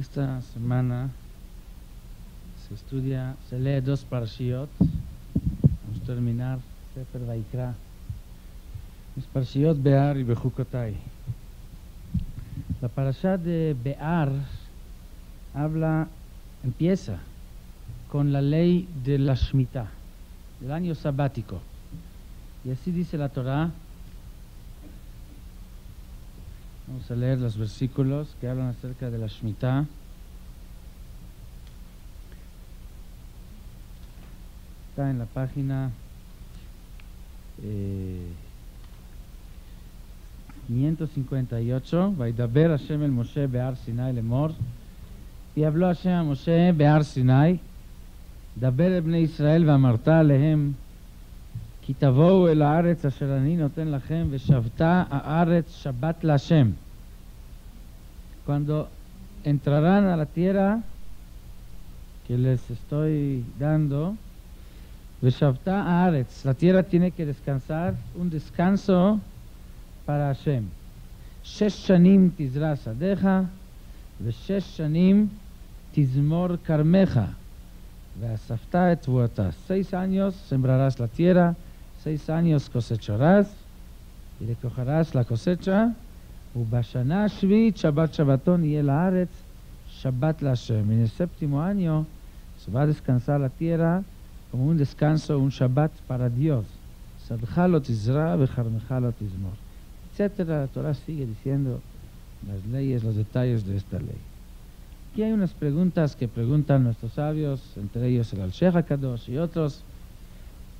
Esta semana se lee dos parashiot. Vamos a terminar Sefer Vaikra. Es parashiot Be'ar y Bejukotai. La parasha de Be'ar empieza con la ley de la Shemitah, del año sabático. Y así dice la Torah. Vamos a leer los versículos que hablan acerca de la Shemitah. Está en la página 558. Vaidaber Hashem el Moshe Be'ar Sinai lemor. Y habló Hashem a Moshe Be'ar Sinai. Daber el Bnei Israel ve'amarta alehem. כי תבואו אל הארץ אשר אני נותן לכם ושבתה הארץ שבת להשם. Cuando entrarán a la tierra que les estoy dando, ושבתה הארץ, la tierra tiene que descansar, un descanso para Hashem. 6 שנים תזרע שדך ו6 שנים תזמור כרמך ואספת את תבואתה. 6 años sembrarás la tierra, 6 años cosecharás y recogerás la cosecha. ובשנה השביעית שבת שבתון יהיה לארץ שבת להשם. En el séptimo año se va a descansar la tierra como un descanso, un Shabbat para Dios. שדך לא תזרע וכרמך לא תזמור, etcétera. La Torah sigue diciendo las leyes, los detalles de esta ley. Aquí hay unas preguntas que preguntan nuestros sabios, entre ellos el Al-Sheikh HaKadosh y otros,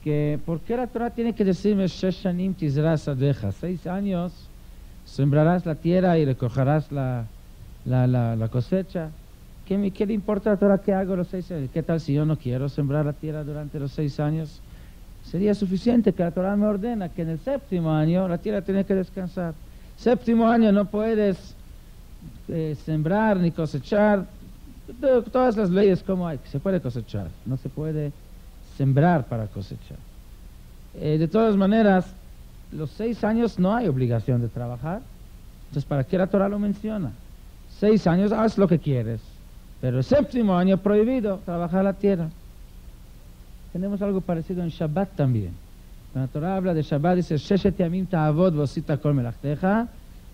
que ¿por qué la Torah tiene que decirme 6 shanim tizra sadeja? 6 años sembrarás la tierra y recogerás la cosecha. ¿Qué le importa a la Torah que hago los 6 años? ¿Qué tal si yo no quiero sembrar la tierra durante los 6 años? Sería suficiente que la Torah me ordena que en el séptimo año la tierra tiene que descansar. Séptimo año no puedes sembrar ni cosechar. Todas las leyes como hay, se puede cosechar, no se puede sembrar para cosechar. De todas maneras, los 6 años no hay obligación de trabajar. Entonces, ¿para qué la Torah lo menciona? 6 años haz lo que quieres, pero el séptimo año prohibido trabajar la tierra. Tenemos algo parecido en Shabbat también. Cuando la Torah habla de Shabbat, dice Sheshet yamim ta'avod v'osita kol melachteja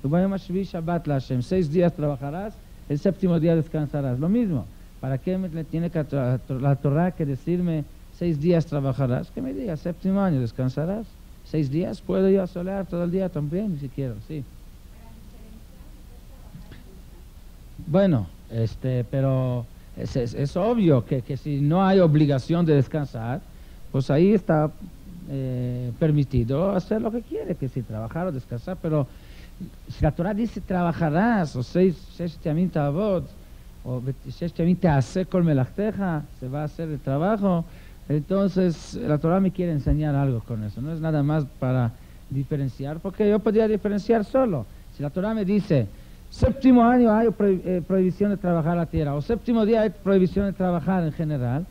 u'bayom hashvi Shabbat laHashem. 6 días trabajarás, el séptimo día descansarás. Lo mismo. ¿Para qué me tiene que la Torah que decirme 6 días trabajarás? Que me diga séptimo año descansarás. 6 días puedo yo solear todo el día también, si quiero, sí. Bueno, pero es obvio que si no hay obligación de descansar, pues ahí está permitido hacer lo que quiere, que si trabajar o descansar. Pero si la Torah dice trabajarás, o 6 yamim ta'avod, o 6 yamim te'aseh kol melachteja, se va a hacer el trabajo. Entonces la Torah me quiere enseñar algo con eso. No es nada más para diferenciar, porque yo podría diferenciar solo. Si la Torah me dice séptimo año hay prohibición de trabajar la tierra, o séptimo día hay prohibición de trabajar en general,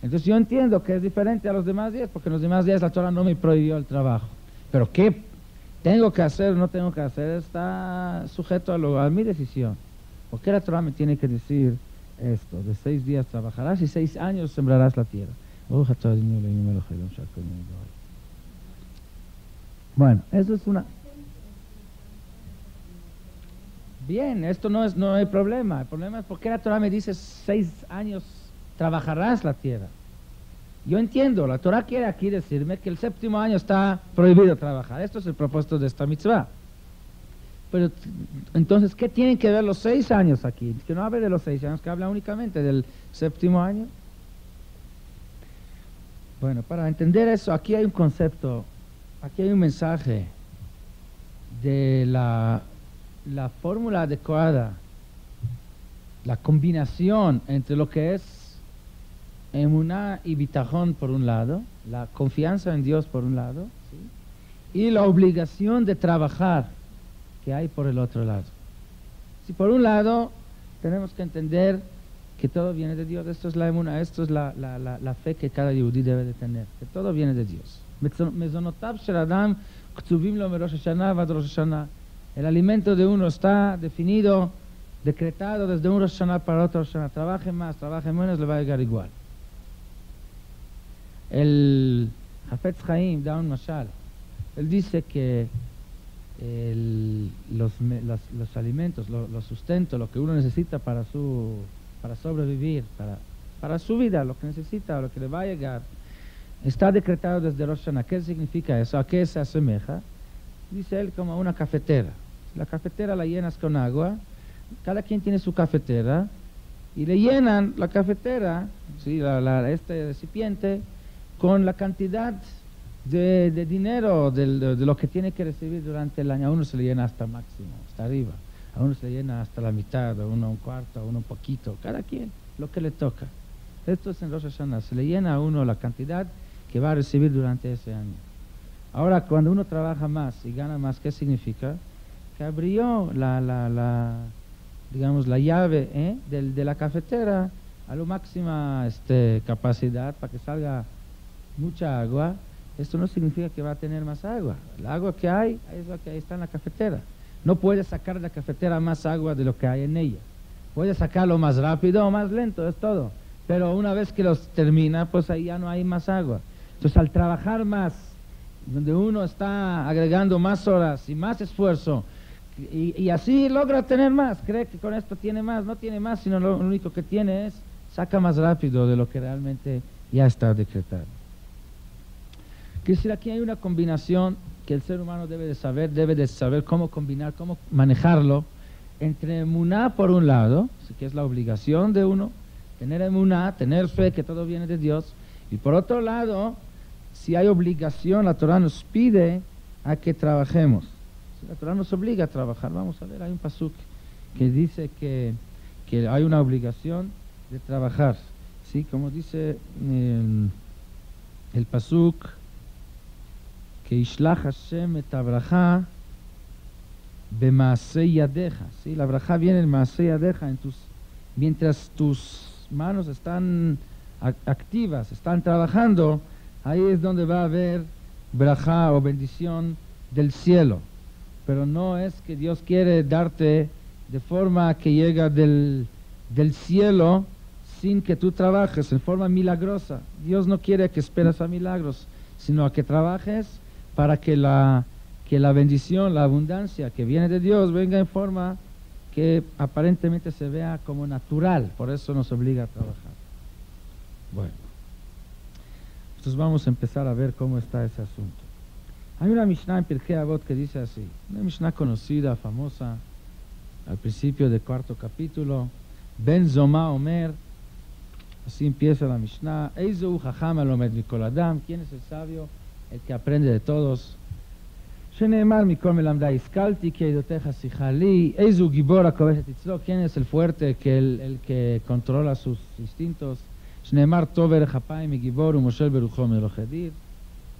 entonces yo entiendo que es diferente a los demás días, porque en los demás días la Torah no me prohibió el trabajo. Pero ¿qué tengo que hacer o no tengo que hacer? Está sujeto a mi decisión. ¿Por qué la Torah me tiene que decir esto? De 6 días trabajarás y 6 años sembrarás la tierra. Bueno, eso es una... Bien, esto no hay problema. El problema es por qué la Torah me dice 6 años trabajarás la tierra. Yo entiendo, la Torah quiere aquí decirme que el séptimo año está prohibido trabajar. Esto es el propósito de esta mitzvah. Pero entonces, ¿qué tienen que ver los 6 años aquí? Que no hable de los 6 años, que habla únicamente del séptimo año. Bueno, para entender eso, aquí hay un concepto, aquí hay un mensaje de la fórmula adecuada, la combinación entre lo que es emuná y bitajón por un lado, la confianza en Dios por un lado, ¿sí? Y la obligación de trabajar que hay por el otro lado. Si por un lado tenemos que entender que todo viene de Dios, esto es la emuná, esto es la fe que cada yudí debe de tener, que todo viene de Dios. Mezonotav shel adam ktuvim lo merosh hashana vad rosh hashana. El alimento de uno está definido decretado desde un Rosh Hashanah para otro Rosh Hashanah, trabaje más, trabaje menos, le va a llegar igual. El Hafetz Haim da un mashal. Él dice que los alimentos, los sustentos, lo que uno necesita para sobrevivir, para su vida, lo que necesita, lo que le va a llegar, está decretado desde Rosh Hashanah. ¿Qué significa eso? ¿A qué se asemeja? Dice él como una cafetera. La cafetera la llenas con agua, cada quien tiene su cafetera, y le llenan la cafetera, ¿sí? Este recipiente, con la cantidad de dinero, de lo que tiene que recibir durante el año. A uno se le llena hasta máximo, hasta arriba. A uno se le llena hasta la mitad, a uno un cuarto, a uno un poquito. Cada quien, lo que le toca. Esto es en Rosh Hashanah. Se le llena a uno la cantidad que va a recibir durante ese año. Ahora, cuando uno trabaja más y gana más, ¿qué significa? Que abrió digamos, la llave de la cafetera a la máxima capacidad para que salga mucha agua. Esto no significa que va a tener más agua. El agua que hay es la que está en la cafetera. No puede sacar de la cafetera más agua de lo que hay en ella. Puede sacarlo más rápido o más lento, es todo. Pero una vez que los termina, pues ahí ya no hay más agua. Entonces, al trabajar más, donde uno está agregando más horas y más esfuerzo, y así logra tener más, cree que con esto tiene más, no tiene más, sino lo único que tiene es, saca más rápido de lo que realmente ya está decretado. Quiere decir, aquí hay una combinación que el ser humano debe de saber cómo combinar, cómo manejarlo, entre emuná por un lado, que es la obligación de uno, tener emuná, tener fe que todo viene de Dios, y por otro lado, si hay obligación, la Torah nos pide a que trabajemos. La Torah nos obliga a trabajar. Vamos a ver, hay un pasuk que dice que hay una obligación de trabajar. ¿Sí? Como dice el pasuk, que Ishlach Hashem et abraja bemaasei yadeja. ¿Sí? La braja viene en maasei yadeja, mientras tus manos están activas, están trabajando, ahí es donde va a haber braja o bendición del cielo. Pero no es que Dios quiere darte de forma que llega del cielo sin que tú trabajes, en forma milagrosa. Dios no quiere que esperes a milagros, sino a que trabajes para que la bendición, la abundancia que viene de Dios venga en forma que aparentemente se vea como natural. Por eso nos obliga a trabajar. Bueno, entonces vamos a empezar a ver cómo está ese asunto. Hay una Mishnah en Pirkei Avot que dice así, una Mishnah conocida, famosa, al principio del 4º capítulo, Ben Zoma Omer, así empieza la Mishnah, Eizu Chacham Alomed Mikol Adam, ¿quién es el sabio? El que aprende de todos. Sheneemar Mikol Melamdai Iskalti, Ki Eidoteja Sichali, Eizu Gibor HaKovesh et Itzlo, ¿quién es el fuerte, el que controla sus instintos? Sheneemar Tover Chapaim Gibor Umoshel Berucho Melochedir,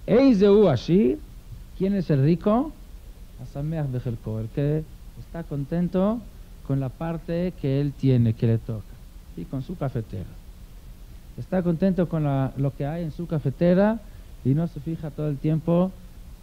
Eizeu Ashir, ¿quién es el rico? Asameach bechelko, el que está contento con la parte que él tiene, que le toca, y con su cafetera. Está contento con lo que hay en su cafetera y no se fija todo el tiempo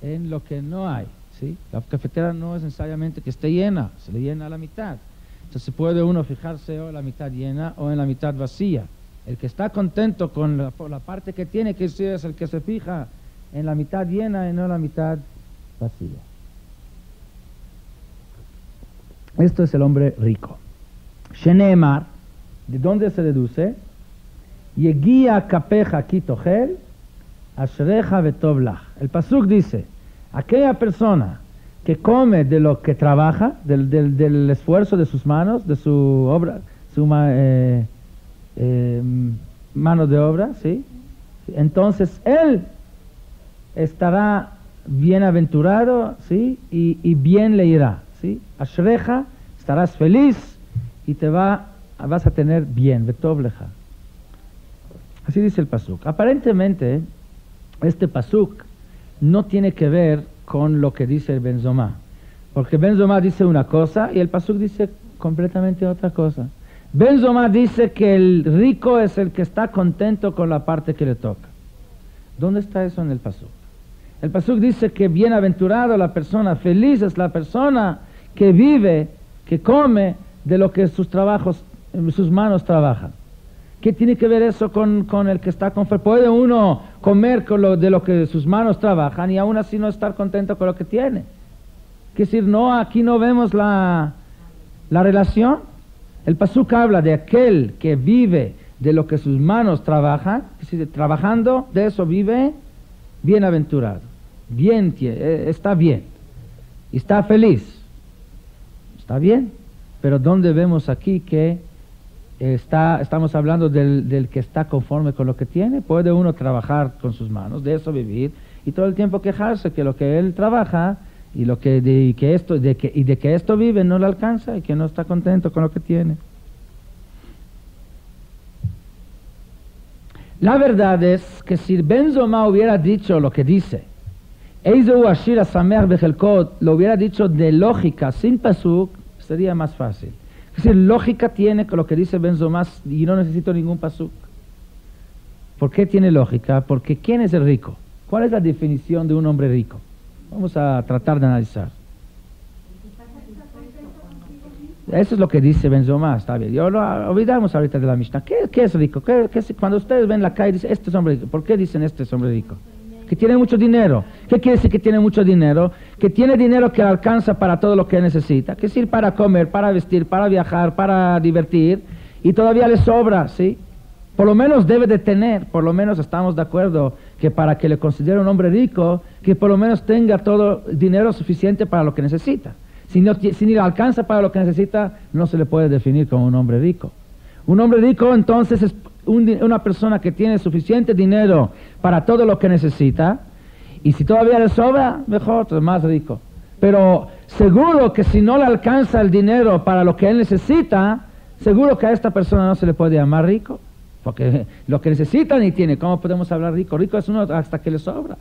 en lo que no hay. ¿Sí? La cafetera no es necesariamente que esté llena, se le llena a la mitad. Entonces puede uno fijarse o en la mitad llena o en la mitad vacía. El que está contento con la parte que tiene, que es el que se fija en la mitad llena y no en la mitad vacía. Esto es el hombre rico. Sheneemar, ¿de dónde se deduce? Yegia kapeja kitochel, ashreja vetov lach. El pasuk dice, aquella persona que come de lo que trabaja, del esfuerzo de sus manos, de su obra, su mano de obra, ¿sí? Entonces él estará bienaventurado, ¿sí? y bien le irá, ¿sí? Ashreja, estarás feliz y vas a tener bien, vetov lecha. Así dice el pasuk. Aparentemente, este pasuk no tiene que ver con lo que dice el Ben Zoma, porque Ben Zoma dice una cosa y el pasuk dice completamente otra cosa. Ben Zoma dice que el rico es el que está contento con la parte que le toca. ¿Dónde está eso en el pasuk? El pasuk dice que bienaventurado la persona, feliz es la persona que vive, que come de lo que sus trabajos, sus manos trabajan. ¿Qué tiene que ver eso con el que está conforme? Puede uno comer de lo que sus manos trabajan y aún así no estar contento con lo que tiene. Es decir, no, aquí no vemos la relación. El pasuk habla de aquel que vive de lo que sus manos trabajan, es decir, trabajando, de eso vive, bienaventurado. Está bien. Y está feliz. Está bien. Pero ¿dónde vemos aquí que estamos hablando del que está conforme con lo que tiene? Puede uno trabajar con sus manos, de eso vivir, y todo el tiempo quejarse que lo que él trabaja y de que esto vive no le alcanza y que no está contento con lo que tiene. La verdad es que si Ben Zoma hubiera dicho lo que dice, Eizeu Ashir Asameach Bechelkot, lo hubiera dicho de lógica, sin pasuk, sería más fácil. Es decir, lógica tiene con lo que dice Ben Zoma y no necesito ningún pasuk. ¿Por qué tiene lógica? Porque ¿quién es el rico? ¿Cuál es la definición de un hombre rico? Vamos a tratar de analizar. Eso es lo que dice Ben Zoma, está bien. Olvidamos ahorita de la Mishnah. ¿Qué es rico? Cuando ustedes ven la calle, dicen, este es hombre rico. ¿Por qué dicen este es hombre rico? Que tiene mucho dinero. ¿Qué quiere decir que tiene mucho dinero? Que tiene dinero que alcanza para todo lo que necesita. Que decir para comer, para vestir, para viajar, para divertir. Y todavía le sobra, ¿sí? Por lo menos debe de tener, por lo menos estamos de acuerdo que para que le considere un hombre rico, que por lo menos tenga todo el dinero suficiente para lo que necesita. Si ni le alcanza para lo que necesita, no se le puede definir como un hombre rico. Un hombre rico entonces es una persona que tiene suficiente dinero para todo lo que necesita, y si todavía le sobra, mejor, es más rico. Pero seguro que si no le alcanza el dinero para lo que él necesita, seguro que a esta persona no se le puede llamar rico, porque lo que necesita ni tiene. ¿Cómo podemos hablar rico? Rico es uno hasta que le sobra.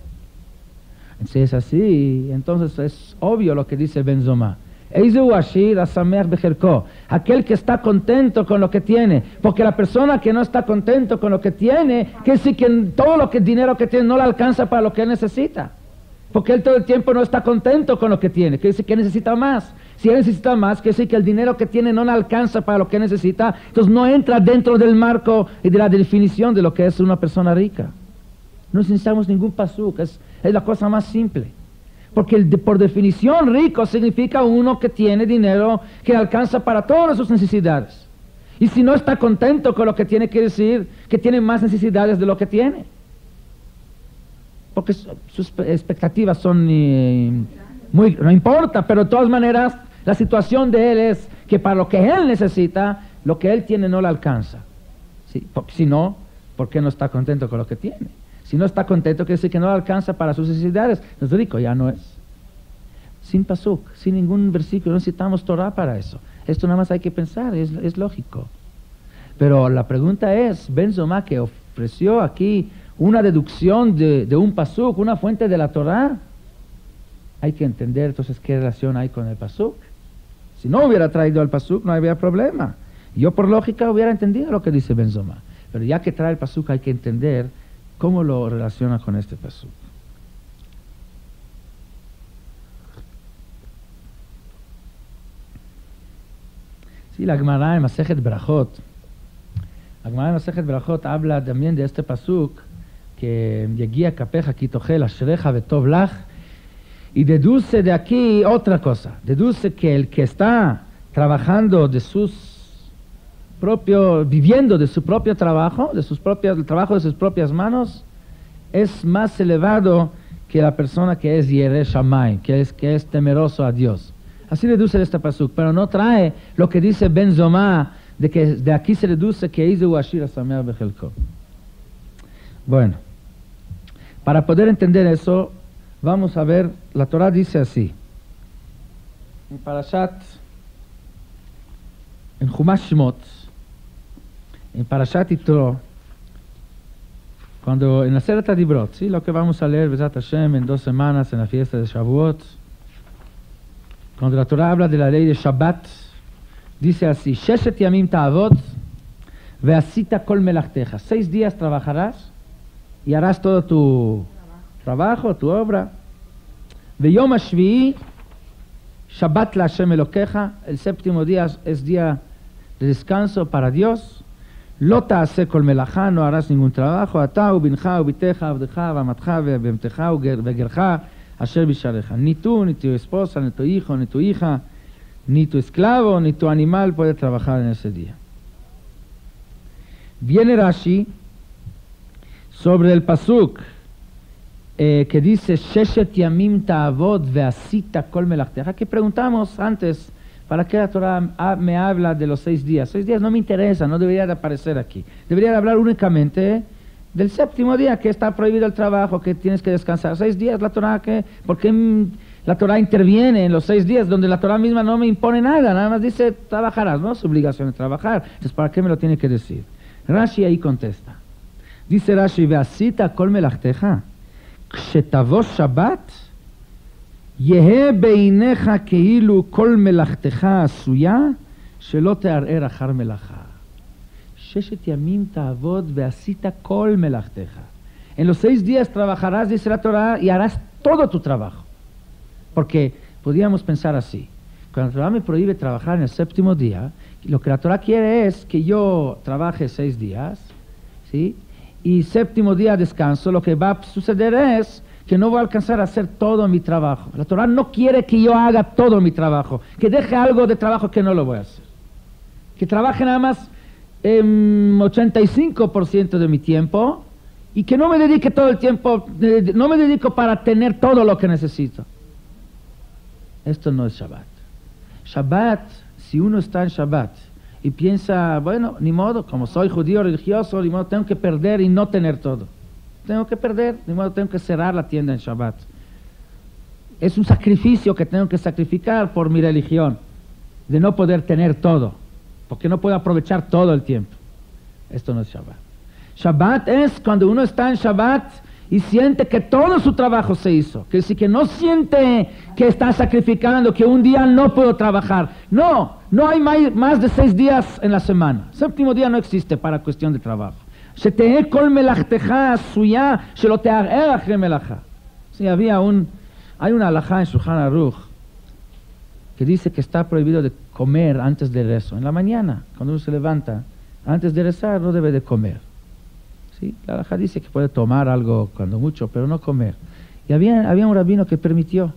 Si es así, entonces es obvio lo que dice Ben Zoma. Eizeu Ashir Asameach Becherko, aquel que está contento con lo que tiene, porque la persona que no está contento con lo que tiene, que sí que todo lo que dinero que tiene no le alcanza para lo que él necesita, porque él todo el tiempo no está contento con lo que tiene, que dice que necesita más. Si él necesita más, que sí que el dinero que tiene no le alcanza para lo que necesita, entonces no entra dentro del marco y de la definición de lo que es una persona rica. No necesitamos ningún pasuk, es la cosa más simple. Porque por definición rico significa uno que tiene dinero que alcanza para todas sus necesidades. Y si no está contento con lo que tiene, quiere decir que tiene más necesidades de lo que tiene. Porque sus expectativas son no importa, pero de todas maneras la situación de él es que para lo que él necesita, lo que él tiene no le alcanza. ¿Sí? Porque si no, ¿por qué no está contento con lo que tiene? Si no está contento, quiere decir que no le alcanza para sus necesidades. Es rico, ya no es. Sin pasuk, sin ningún versículo, no necesitamos Torah para eso. Esto nada más hay que pensar, es lógico. Pero la pregunta es, Ben Zoma, que ofreció aquí una deducción de un pasuk, una fuente de la Torah, hay que entender entonces qué relación hay con el pasuk. Si no hubiera traído el pasuk, no había problema. Yo por lógica hubiera entendido lo que dice Ben Zoma. Pero ya que trae el pasuk hay que entender ¿cómo lo relaciona con este pasuk? Sí, la Gemara en Masejet Berajot. La Gemara en Masejet Berajot habla también de este pasuk que Yegia Kapeja Kitochel Ashreja Vetov Lach, y deduce de aquí otra cosa. Deduce que el que está trabajando viviendo de su propio trabajo, el trabajo de sus propias manos, es más elevado que la persona que es Yereh Shammai, que es temeroso a Dios. Así deduce este pasuk, pero no trae lo que dice Ben Zoma, de que de aquí se deduce que Eizeu Ashir Asameach Bechelko. Bueno, para poder entender eso, vamos a ver, la Torah dice así, en Chumash Shmot, en Parashat Yitro, cuando en la Aseret HaDibrot, ¿sí? Lo que vamos a leer, Bezat Hashem, en 2 semanas, en la fiesta de Shavuot, cuando la Torah habla de la ley de Shabbat, dice así, Sheshet Yamim Ta'avot, Ve'asita Kol Melachteja, 6 días trabajarás y harás todo tu trabajo, tu obra. Ve'yom HaShvi'i Shabbat la Hashem Elokeja, el séptimo día es día de descanso para Dios. Lo ta'aseh kol melajá, no harás ningún trabajo. Atá ubinja ubiteja abdeja vamatja vebemteja vegerja asher bishareja. Ni tú, ni tu esposa, ni tu hijo, ni tu hija, ni tu esclavo, ni tu animal puede trabajar en ese día. Viene Rashi sobre el pasuk que dice Sheshet yamim ta'avod ve'asita kol melachteja, que preguntamos antes, ¿para qué la Torah me habla de los 6 días? 6 días no me interesa, no debería de aparecer aquí. Debería de hablar únicamente del séptimo día, que está prohibido el trabajo, que tienes que descansar. 6 días la Torah, ¿por qué la Torah interviene en los 6 días donde la Torah misma no me impone nada? Nada más dice, trabajarás, no es obligación de trabajar. Entonces, ¿para qué me lo tiene que decir? Rashi ahí contesta. Dice Rashi, ve'asita kol melachteja, כשתבוא שבת, יהא בעיניך כאילו כל מלאכתך עשויה, שלא תערער אחר מלאכה. 6 ימים תעבוד ועשית כל מלאכתך. En los 6 días trabajarás, dice la Torah, y harás todo tu trabajo. Porque podríamos pensar así. Cuando la Torah me prohíbe trabajar en el séptimo día, lo que la Torah quiere es que yo trabaje 6 días, ¿sí? Y séptimo día descanso. Lo que va a suceder es que no voy a alcanzar a hacer todo mi trabajo. La Torah no quiere que yo haga todo mi trabajo, que deje algo de trabajo que no lo voy a hacer. Que trabaje nada más 85% de mi tiempo y que no me dedique todo el tiempo, no me dedico para tener todo lo que necesito. Esto no es Shabbat. Shabbat, si uno está en Shabbat y piensa, bueno, ni modo, como soy judío religioso, ni modo, tengo que perder y no tener todo. Tengo que perder, ni modo, tengo que cerrar la tienda en Shabbat. Es un sacrificio que tengo que sacrificar por mi religión, de no poder tener todo, porque no puedo aprovechar todo el tiempo. Esto no es Shabbat. Shabbat es cuando uno está en Shabbat y siente que todo su trabajo se hizo, que sí, que no siente que está sacrificando, que un día no puedo trabajar. No hay más de 6 días en la semana. Séptimo día no existe para cuestión de trabajo. שתהא כל מלאכתך עשויה שלא תערער אחרי מלאכה. Sí, hay una halajá en Shulchan Aruch que dice que está prohibido de comer antes del rezo. En la mañana, cuando uno se levanta, antes de rezar no debe de comer. ¿Sí? La halajá dice que puede tomar algo cuando mucho, pero no comer. Y había un rabino que permitió.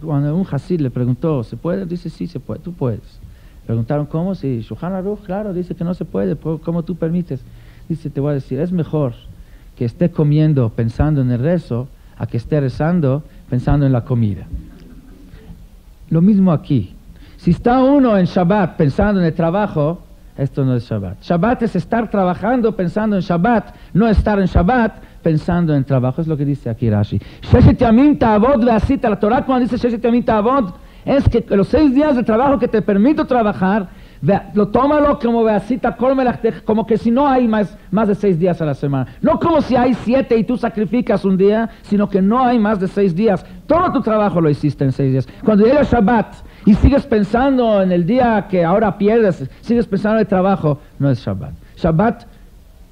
Cuando un hasid le preguntó, ¿se puede? Dice, sí, se puede, tú puedes. Preguntaron, ¿cómo? Si Shulchan Aruch, claro, dice que no se puede, ¿cómo tú permites? Dice, te voy a decir, es mejor que esté comiendo pensando en el rezo a que esté rezando pensando en la comida. Lo mismo aquí. Si está uno en Shabbat pensando en el trabajo, esto no es Shabbat. Shabbat es estar trabajando pensando en Shabbat, no estar en Shabbat pensando en trabajo. Es lo que dice aquí Rashi. Sheshet yamim ta'avod ve'asita. La Torah cuando dice Sheshet yamim ta'avod es que los 6 días de trabajo que te permito trabajar, tómalo como veasita, como que si no hay más de 6 días a la semana. No como si hay 7 y tú sacrificas un día, sino que no hay más de 6 días. Todo tu trabajo lo hiciste en 6 días. Cuando llega Shabbat y sigues pensando en el día que ahora pierdes, sigues pensando en el trabajo, no es Shabbat. Shabbat,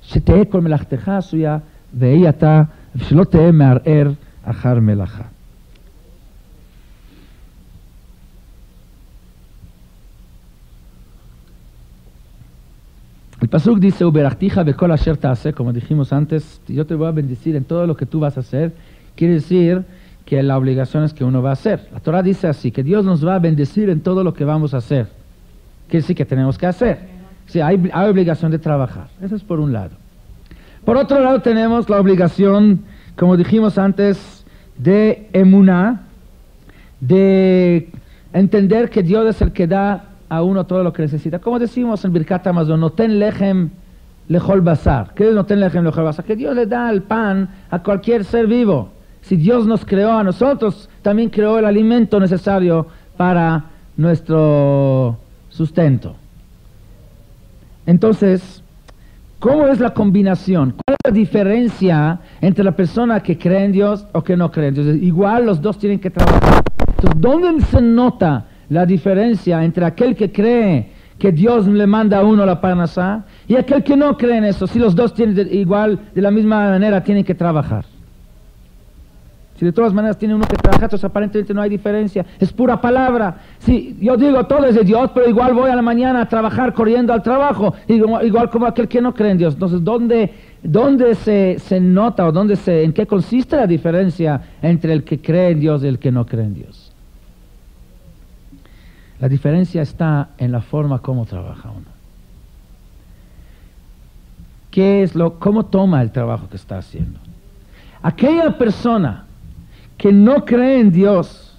שתהא כל מלאכתך עשויה, והיא אתה, ושלא תהא מערער אחר מלאכה. El pasuk dice, Uberachticha bekol asher ta'aseh, como dijimos antes, yo te voy a bendecir en todo lo que tú vas a hacer. Quiere decir que la obligación es que uno va a hacer. La Torah dice así, que Dios nos va a bendecir en todo lo que vamos a hacer. Quiere decir que tenemos que hacer. Sí, hay obligación de trabajar. Eso es por un lado. Por otro lado tenemos la obligación, como dijimos antes, de emuná, de entender que Dios es el que da a uno todo lo que necesita. Como decimos en Birkat Hamazon, noten lechem lechol basar. ¿Qué es noten lechem lechol basar? Que Dios le da el pan a cualquier ser vivo. Si Dios nos creó a nosotros, también creó el alimento necesario para nuestro sustento. Entonces, ¿cómo es la combinación? ¿Cuál es la diferencia entre la persona que cree en Dios o que no cree en Dios? Igual los dos tienen que trabajar. Entonces, ¿dónde se nota la diferencia entre aquel que cree que Dios le manda a uno la parnasá y aquel que no cree en eso? Si los dos tienen igual, de la misma manera, tienen que trabajar. Si de todas maneras tiene uno que trabajar, entonces aparentemente no hay diferencia. Es pura palabra. Si yo digo todo es de Dios, pero igual voy a la mañana a trabajar corriendo al trabajo, igual como aquel que no cree en Dios. Entonces, ¿dónde se nota o en qué consiste la diferencia entre el que cree en Dios y el que no cree en Dios? La diferencia está en la forma como trabaja uno. ¿Cómo toma el trabajo que está haciendo? Aquella persona que no cree en Dios,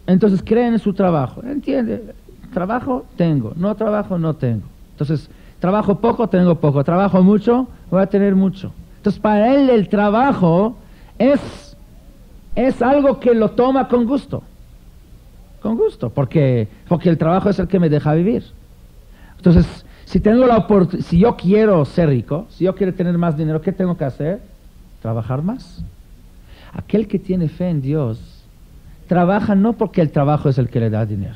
entonces cree en su trabajo. ¿Entiende? Trabajo, tengo. No trabajo, no tengo. Entonces, trabajo poco, tengo poco. Trabajo mucho, voy a tener mucho. Entonces, para él el trabajo es algo que lo toma con gusto. Con gusto, porque el trabajo es el que me deja vivir. Entonces, si yo quiero ser rico, si yo quiero tener más dinero, ¿qué tengo que hacer? Trabajar más. Aquel que tiene fe en Dios, trabaja no porque el trabajo es el que le da dinero.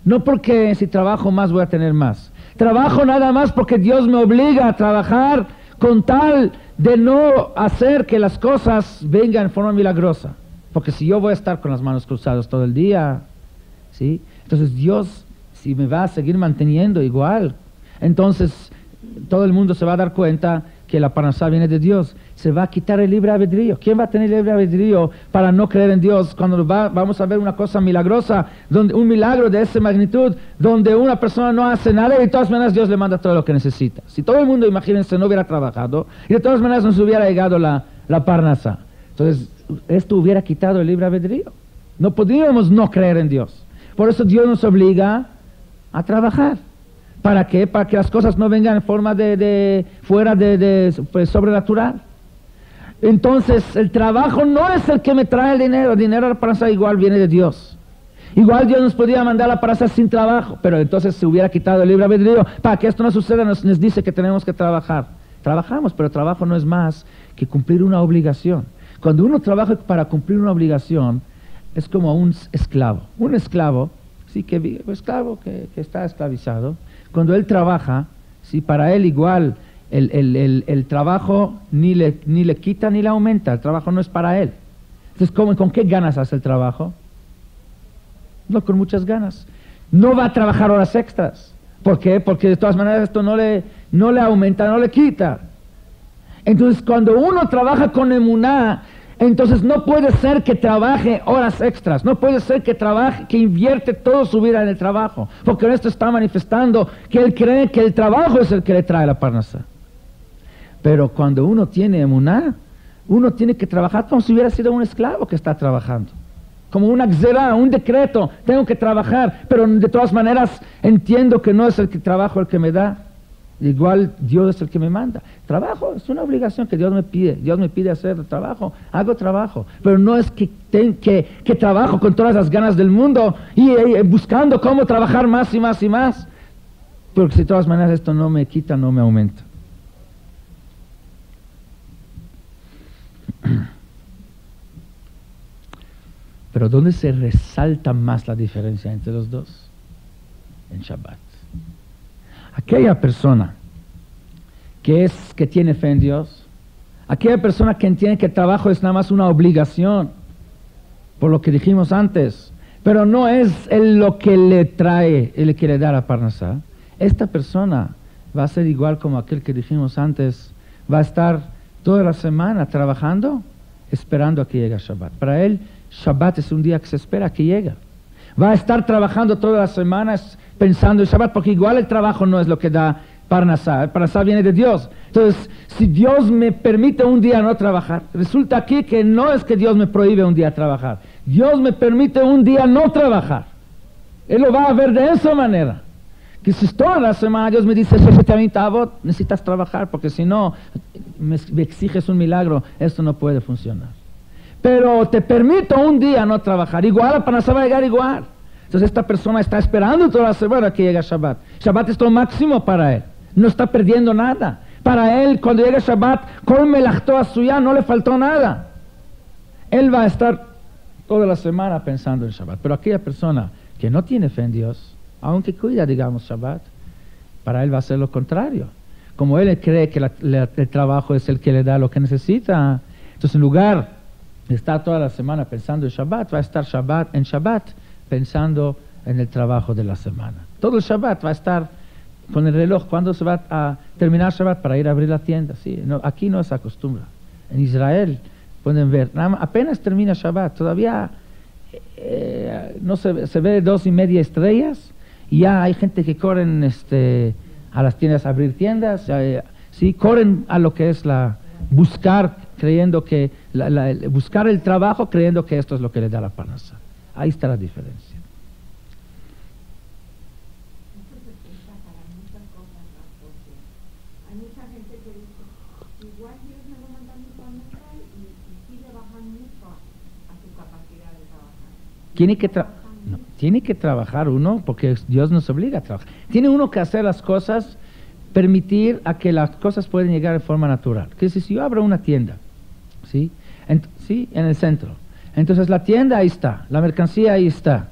No porque si trabajo más voy a tener más. Trabajo nada más porque Dios me obliga a trabajar con tal de no hacer que las cosas vengan en forma milagrosa. Porque si yo voy a estar con las manos cruzadas todo el día, ¿sí? Entonces Dios, si me va a seguir manteniendo igual, entonces todo el mundo se va a dar cuenta que la parnasá viene de Dios. Se va a quitar el libre albedrío. ¿Quién va a tener libre albedrío para no creer en Dios cuando vamos a ver una cosa milagrosa, un milagro de esa magnitud, donde una persona no hace nada y de todas maneras Dios le manda todo lo que necesita? Si todo el mundo, imagínense, no hubiera trabajado y de todas maneras nos hubiera llegado la parnasá, entonces esto hubiera quitado el libre albedrío. No podríamos no creer en Dios. Por eso Dios nos obliga a trabajar. ¿Para qué? Para que las cosas no vengan en forma fuera de sobrenatural. Entonces, el trabajo no es el que me trae el dinero a la parnasá igual viene de Dios. Igual Dios nos podía mandar la parnasá sin trabajo, pero entonces se hubiera quitado el libre albedrío. Para que esto no suceda, nos dice que tenemos que trabajar. Trabajamos, pero trabajo no es más que cumplir una obligación. Cuando uno trabaja para cumplir una obligación, es como un esclavo. Un esclavo, sí, que está esclavizado. Cuando él trabaja, sí, para él igual el trabajo ni le quita ni le aumenta. El trabajo no es para él. Entonces, ¿con qué ganas hace el trabajo? No con muchas ganas. No va a trabajar horas extras. ¿Por qué? Porque de todas maneras esto no le aumenta, no le quita. Entonces, cuando uno trabaja con emuná, entonces no puede ser que trabaje horas extras, no puede ser que invierte toda su vida en el trabajo, porque esto está manifestando que él cree que el trabajo es el que le trae la parnasá. Pero cuando uno tiene emuná, uno tiene que trabajar como si hubiera sido un esclavo que está trabajando. Como una gzerá, un decreto, tengo que trabajar, pero de todas maneras entiendo que no es el trabajo el que me da. Igual Dios es el que me manda. Trabajo es una obligación que Dios me pide. Dios me pide hacer el trabajo. Hago trabajo. Pero no es que trabajo con todas las ganas del mundo y buscando cómo trabajar más y más y más. Porque si de todas maneras esto no me quita, no me aumenta. Pero ¿dónde se resalta más la diferencia entre los dos? En Shabbat. Aquella persona que tiene fe en Dios, aquella persona que entiende que el trabajo es nada más una obligación, por lo que dijimos antes, pero no es lo que le trae, el que le da la parnasá, esta persona va a ser igual como aquel que dijimos antes, va a estar toda la semana trabajando, esperando a que llegue Shabbat. Para él, Shabbat es un día que se espera que llegue. Va a estar trabajando todas las semanas pensando en Shabbat, porque igual el trabajo no es lo que da parnasá. El parnasá viene de Dios. Entonces, si Dios me permite un día no trabajar, resulta aquí que no es que Dios me prohíbe un día trabajar. Dios me permite un día no trabajar. Él lo va a ver de esa manera. Que si toda la semana Dios me dice, necesitas trabajar, porque si no, me exiges un milagro, esto no puede funcionar. Pero te permito un día no trabajar. Igual el parnasá va a llegar igual. Entonces esta persona está esperando toda la semana que llegue Shabbat. Shabbat es lo máximo para él. No está perdiendo nada. Para él, cuando llegue Shabbat, kol melachto asuyá, no le faltó nada. Él va a estar toda la semana pensando en Shabbat. Pero aquella persona que no tiene fe en Dios, aunque cuida, digamos, Shabbat, para él va a ser lo contrario. Como él cree que el trabajo es el que le da lo que necesita, entonces en está toda la semana pensando en Shabbat, va a estar en Shabbat pensando en el trabajo de la semana. Todo el Shabbat va a estar con el reloj, ¿cuándo se va a terminar Shabbat para ir a abrir la tienda? Sí, no, aquí no se acostumbra. En Israel pueden ver, apenas termina Shabbat, todavía no se ve 2.5 estrellas y ya hay gente que corren a las tiendas a abrir tiendas, sí, corren a lo que es buscar, creyendo que buscar el trabajo, creyendo que esto es lo que le da la parnasá. Ahí está la diferencia. Hay mucha gente que dice, igual Dios me lo manda a mi parnasá y sí le bajan mucho a su capacidad de trabajar. Tiene que trabajar uno, porque Dios nos obliga a trabajar. Tiene uno que hacer las cosas, permitir a que las cosas puedan llegar de forma natural. Que si yo abro una tienda, ¿sí? En el centro, entonces la tienda ahí está, la mercancía ahí está.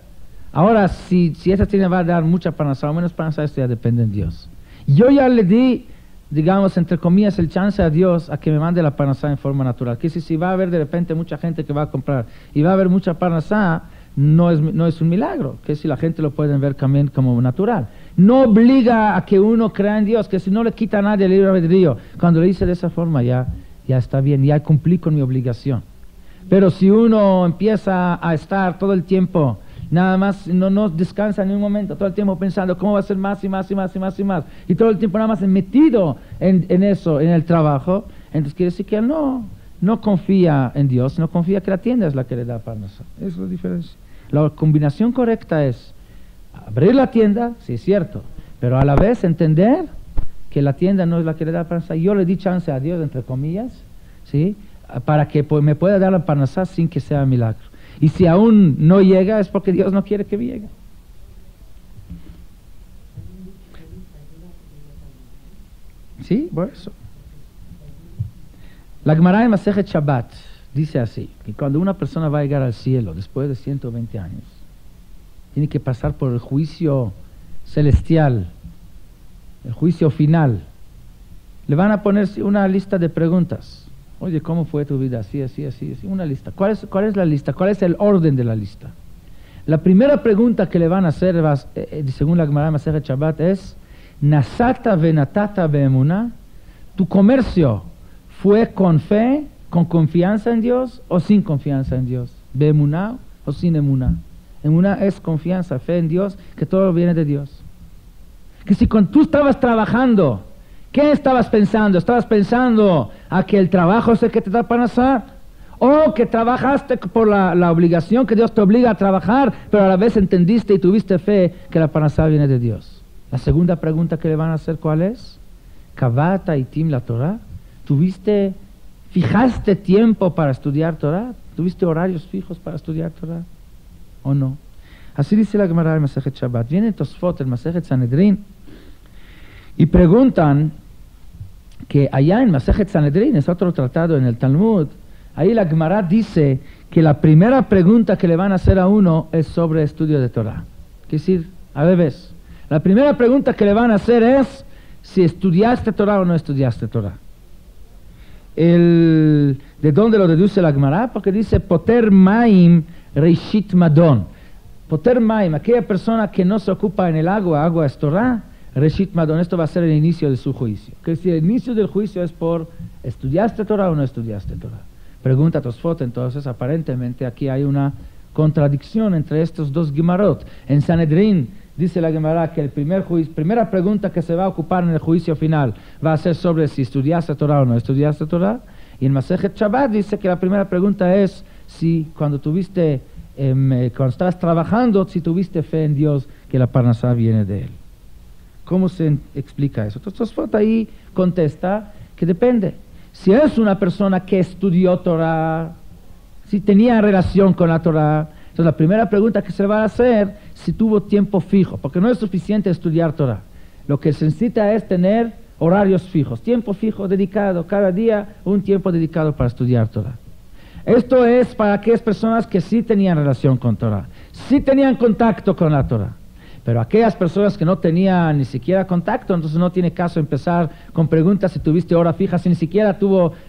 Ahora, si esa tienda va a dar mucha parnasá o menos parnasá, esto ya depende de Dios. Yo ya le di, digamos, entre comillas, el chance a Dios a que me mande la parnasá en forma natural. Que si va a haber de repente mucha gente que va a comprar y va a haber mucha parnasá, no es un milagro, que si la gente lo puede ver también como natural. No obliga a que uno crea en Dios, que si no le quita a nadie el libre albedrío. Cuando le dice de esa forma ya está bien, ya cumplí con mi obligación. Pero si uno empieza a estar todo el tiempo, nada más, no descansa ni un momento, todo el tiempo pensando cómo va a ser más y más y más y más y más, y todo el tiempo nada más metido en eso, en el trabajo, entonces quiere decir que él no confía en Dios, no confía que la tienda es la que le da parnasá. Esa es la diferencia. La combinación correcta es abrir la tienda, sí es cierto, pero a la vez entender que la tienda no es la que le da parnasá. Yo le di chance a Dios, entre comillas, ¿sí? Para que me pueda dar la parnasá sin que sea milagro. Y si aún no llega es porque Dios no quiere que llegue. Sí, por eso. La Gemara en Masejet Shabbat dice así, que cuando una persona va a llegar al cielo después de 120 años, tiene que pasar por el juicio celestial, el juicio final. Le van a poner una lista de preguntas. Oye, ¿cómo fue tu vida? Así, una lista. ¿Cuál es la lista? ¿Cuál es el orden de la lista? La primera pregunta que le van a hacer, según la Gemara en Masejet Shabbat, es Nasata venatata beemuná. ¿Tu comercio fue con fe, con confianza en Dios o sin confianza en Dios? ¿Beemuná o sin emuná? Emuná es confianza, fe en Dios, que todo viene de Dios. Que si cuando tú estabas trabajando, ¿qué estabas pensando? ¿Estabas pensando a que el trabajo es el que te da parnasá? ¿O que trabajaste por la obligación que Dios te obliga a trabajar, pero a la vez entendiste y tuviste fe que la parnasá viene de Dios? La segunda pregunta que le van a hacer, ¿cuál es? Kavata itim la Torah. ¿Fijaste tiempo para estudiar Torah? ¿Tuviste horarios fijos para estudiar Torah? ¿O no? Así dice la Gemara en Masejet Shabbat. Viene Tosfot, el Masejet Sanedrín, y preguntan que allá en Masejet Sanedrín, es otro tratado en el Talmud, ahí la Gemara dice que la primera pregunta que le van a hacer a uno es sobre estudio de Torah. Quiere decir, a veces, la primera pregunta que le van a hacer es si estudiaste Torah o no estudiaste Torah. ¿De dónde lo deduce la Gemara? Porque dice Poter Maim Reishit Madon. Poter Maim, aquella persona que no se ocupa en el agua es Torah, Reishit Madon, esto va a ser el inicio de su juicio. Que si el inicio del juicio es por ¿estudiaste Torah o no estudiaste Torah? Pregunta Tosfot, entonces aparentemente aquí hay una contradicción entre estos dos Gemarot. En Sanedrín dice la Gemara que primera pregunta que se va a ocupar en el juicio final va a ser sobre si estudiaste Torah o no estudiaste Torah. Y en Masejet Shabbat dice que la primera pregunta es si cuando estabas trabajando, si tuviste fe en Dios que la parnasá viene de Él. ¿Cómo se explica eso? Entonces ahí contesta que depende. Si es una persona que estudió Torah, si tenía relación con la Torah, entonces la primera pregunta que se va a hacer si tuvo tiempo fijo, porque no es suficiente estudiar Torah. Lo que se necesita es tener horarios fijos, tiempo fijo dedicado, cada día un tiempo dedicado para estudiar Torah. Esto es para aquellas personas que sí tenían relación con Torah, sí tenían contacto con la Torah. Pero aquellas personas que no tenían ni siquiera contacto, entonces no tiene caso empezar con preguntas si tuviste hora fija, si ni siquiera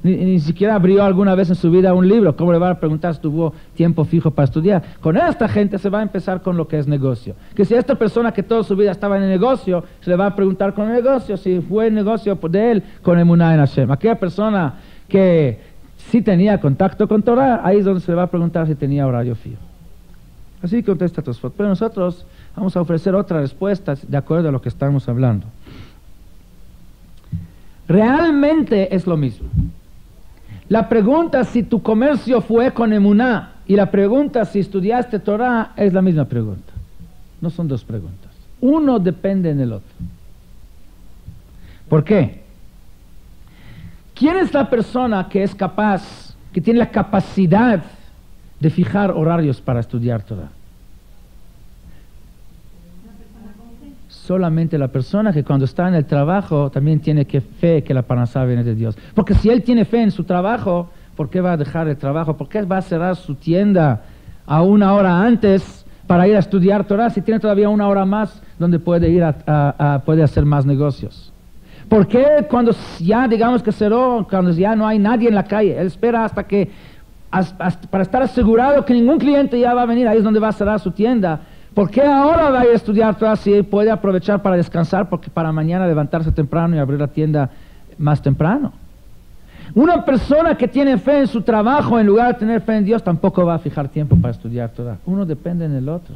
ni siquiera abrió alguna vez en su vida un libro. ¿Cómo le va a preguntar si tuvo tiempo fijo para estudiar? Con esta gente se va a empezar con lo que es negocio. Que si esta persona que toda su vida estaba en el negocio, se le va a preguntar con el negocio, si fue el negocio de él con emuná en Hashem. Aquella persona que sí tenía contacto con Torah, ahí es donde se le va a preguntar si tenía horario fijo. Así contesta Tosfot. Pero nosotros vamos a ofrecer otras respuestas de acuerdo a lo que estamos hablando. Realmente es lo mismo. La pregunta si tu comercio fue con emuná y la pregunta si estudiaste Torah es la misma pregunta. No son dos preguntas. Uno depende del otro. ¿Por qué? ¿Quién es la persona que es capaz, que tiene la capacidad de fijar horarios para estudiar Torah? Solamente la persona que cuando está en el trabajo también tiene fe que la parnasá viene de Dios. Porque si él tiene fe en su trabajo, ¿por qué va a dejar el trabajo? ¿Por qué va a cerrar su tienda a una hora antes para ir a estudiar Torah si tiene todavía una hora más donde puede ir puede hacer más negocios? ¿Por qué cuando ya digamos que cerró, cuando ya no hay nadie en la calle, él espera hasta para estar asegurado que ningún cliente ya va a venir, ahí es donde va a cerrar su tienda? ¿Por qué ahora va a ir a estudiar Torah si él puede aprovechar para descansar, porque para mañana levantarse temprano y abrir la tienda más temprano? Una persona que tiene fe en su trabajo en lugar de tener fe en Dios tampoco va a fijar tiempo para estudiar Torah. Uno depende del otro.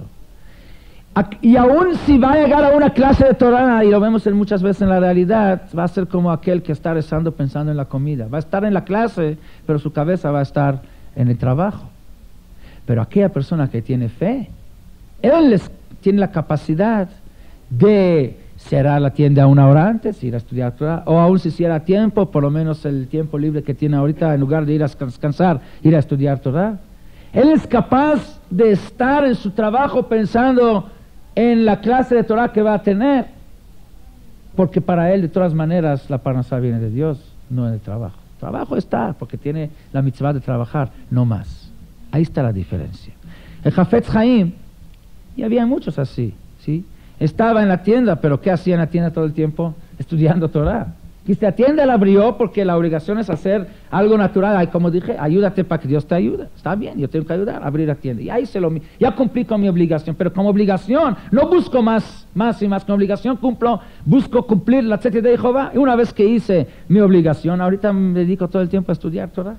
Y aún si va a llegar a una clase de Torah, y lo vemos muchas veces en la realidad, va a ser como aquel que está rezando pensando en la comida. Va a estar en la clase, pero su cabeza va a estar en el trabajo. Pero aquella persona que tiene fe, él tiene la capacidad de cerrar la tienda una hora antes, ir a estudiar Torah, o aún si cierra tiempo, por lo menos el tiempo libre que tiene ahorita, en lugar de ir a descansar, ir a estudiar Torah. Él es capaz de estar en su trabajo pensando en la clase de Torah que va a tener, porque para él de todas maneras la parnasá viene de Dios, no en el trabajo. El trabajo está porque tiene la mitzvah de trabajar, no más. Ahí está la diferencia. El Hafetz Haim, y había muchos así, ¿sí? Estaba en la tienda, pero ¿qué hacía en la tienda todo el tiempo? Estudiando Torah. Y la tienda la abrió porque la obligación es hacer algo natural. Ay, como dije, ayúdate para que Dios te ayude. Está bien, yo tengo que ayudar a abrir la tienda. Y ahí ya cumplí con mi obligación, pero como obligación no busco más y más. Como obligación busco cumplir la tzedek de Jehová. Y una vez que hice mi obligación, ahorita me dedico todo el tiempo a estudiar Torah.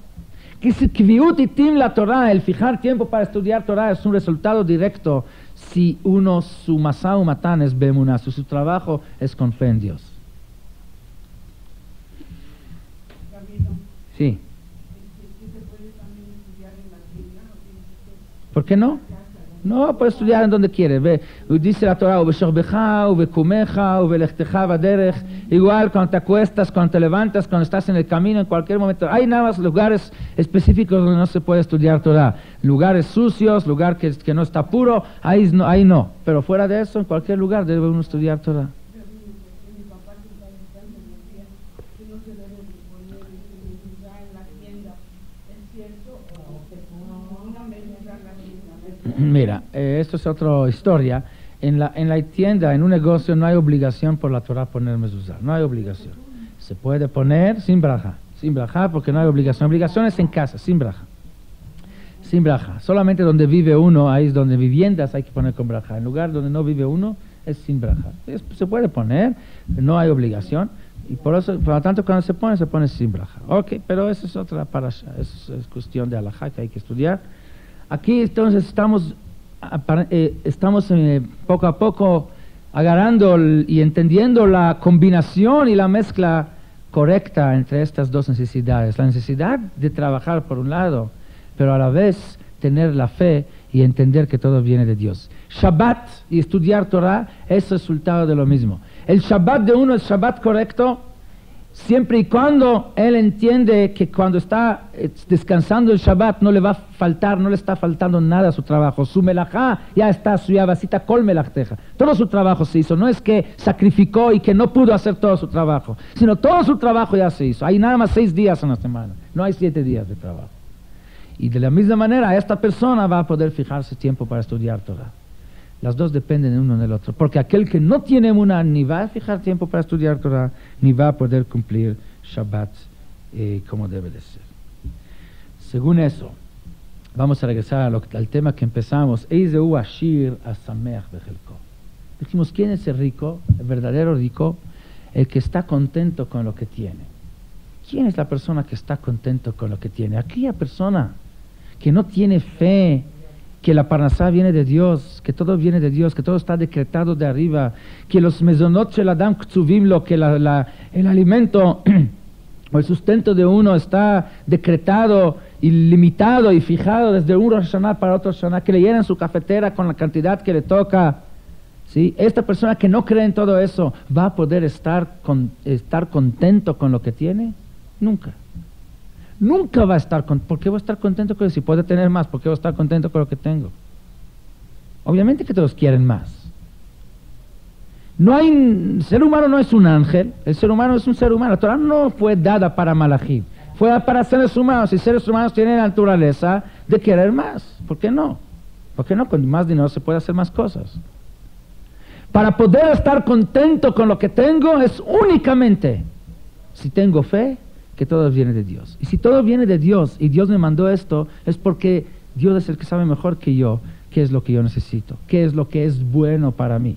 Que si kviut itim la Torah, el fijar tiempo para estudiar Torah es un resultado directo si su masá matán es bemuná, su trabajo es con fe en Dios. Sí. ¿Por qué no? No, puede estudiar en donde quiere. Dice la Torah, igual cuando te acuestas, cuando te levantas, cuando estás en el camino, en cualquier momento. Hay nada más lugares específicos donde no se puede estudiar Torah. Lugares sucios, lugar que no está puro, ahí no. Pero fuera de eso, en cualquier lugar debe uno estudiar Torah. Mira, esto es otra historia. En la tienda, en un negocio, no hay obligación por la Torah poner mezuzá. No hay obligación. Se puede poner sin braja, porque no hay obligación. Obligación es en casa, sin braja. Sin braja. Solamente donde vive uno, ahí es donde viviendas hay que poner con braja. En lugar donde no vive uno, es sin braja. Se puede poner, no hay obligación. Y por lo tanto, cuando se pone sin braja. Ok, pero eso es otra parasha. Eso es cuestión de halajá que hay que estudiar. Aquí entonces estamos poco a poco agarrando y entendiendo la combinación y la mezcla correcta entre estas dos necesidades. La necesidad de trabajar por un lado, pero a la vez tener la fe y entender que todo viene de Dios. Shabbat y estudiar Torah es resultado de lo mismo. El Shabbat de uno es Shabbat correcto, siempre y cuando él entiende que cuando está descansando el Shabbat no le va a faltar, no le está faltando nada a su trabajo. Su melajá ya está, su yavasita kol melachteja. Todo su trabajo se hizo. No es que sacrificó y que no pudo hacer todo su trabajo, sino todo su trabajo ya se hizo. Hay nada más 6 días en la semana. No hay 7 días de trabajo. Y de la misma manera, esta persona va a poder fijarse tiempo para estudiar Torah. Las dos dependen uno del otro. Porque aquel que no tiene emuná ni va a fijar tiempo para estudiar Torah, ni va a poder cumplir Shabbat como debe de ser. Según eso, vamos a regresar al tema que empezamos. Eizeu ashir asameach bechelko. Dijimos, ¿quién es el rico? El verdadero rico, el que está contento con lo que tiene. ¿Quién es la persona que está contento con lo que tiene? Aquella persona que no tiene fe, que la parnasá viene de Dios, que todo viene de Dios, que todo está decretado de arriba, que los mezonot shel adam ktsuvim lo, que el alimento o el sustento de uno está decretado y limitado y fijado desde un Rosh Hashanah para otro Rosh Hashanah, que le llenan su cafetera con la cantidad que le toca. ¿Sí? Esta persona que no cree en todo eso, ¿va a poder estar contento con lo que tiene? Nunca. Nunca va a estar contento. ¿Por qué va a estar contento con eso? Si puede tener más, ¿por qué va a estar contento con lo que tengo? Obviamente que todos quieren más. El ser humano no es un ángel, el ser humano es un ser humano. La Torah no fue dada para malajim, fue dada para seres humanos, y seres humanos tienen la naturaleza de querer más. ¿Por qué no? ¿Por qué no? Con más dinero se puede hacer más cosas. Para poder estar contento con lo que tengo es únicamente si tengo fe que todo viene de Dios. Y si todo viene de Dios y Dios me mandó esto, es porque Dios es el que sabe mejor que yo qué es lo que yo necesito, qué es lo que es bueno para mí.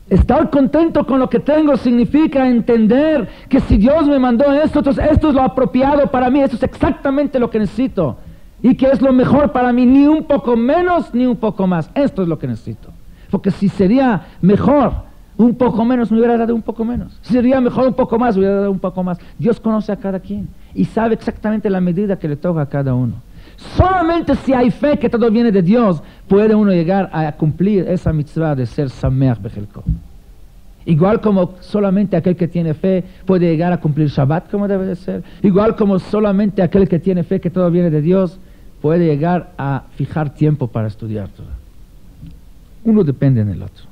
Estar contento con lo que tengo significa entender que si Dios me mandó esto, entonces esto es lo apropiado para mí, esto es exactamente lo que necesito y que es lo mejor para mí, ni un poco menos ni un poco más. Esto es lo que necesito. Porque si sería mejor un poco menos, me hubiera dado un poco menos. Si sería mejor un poco más, me hubiera dado un poco más. Dios conoce a cada quien y sabe exactamente la medida que le toca a cada uno. Solamente si hay fe que todo viene de Dios, puede uno llegar a cumplir esa mitzvah de ser sameach bechelko. Igual como solamente aquel que tiene fe puede llegar a cumplir Shabbat como debe de ser. Igual como solamente aquel que tiene fe que todo viene de Dios puede llegar a fijar tiempo para estudiar Torah. Uno depende del otro.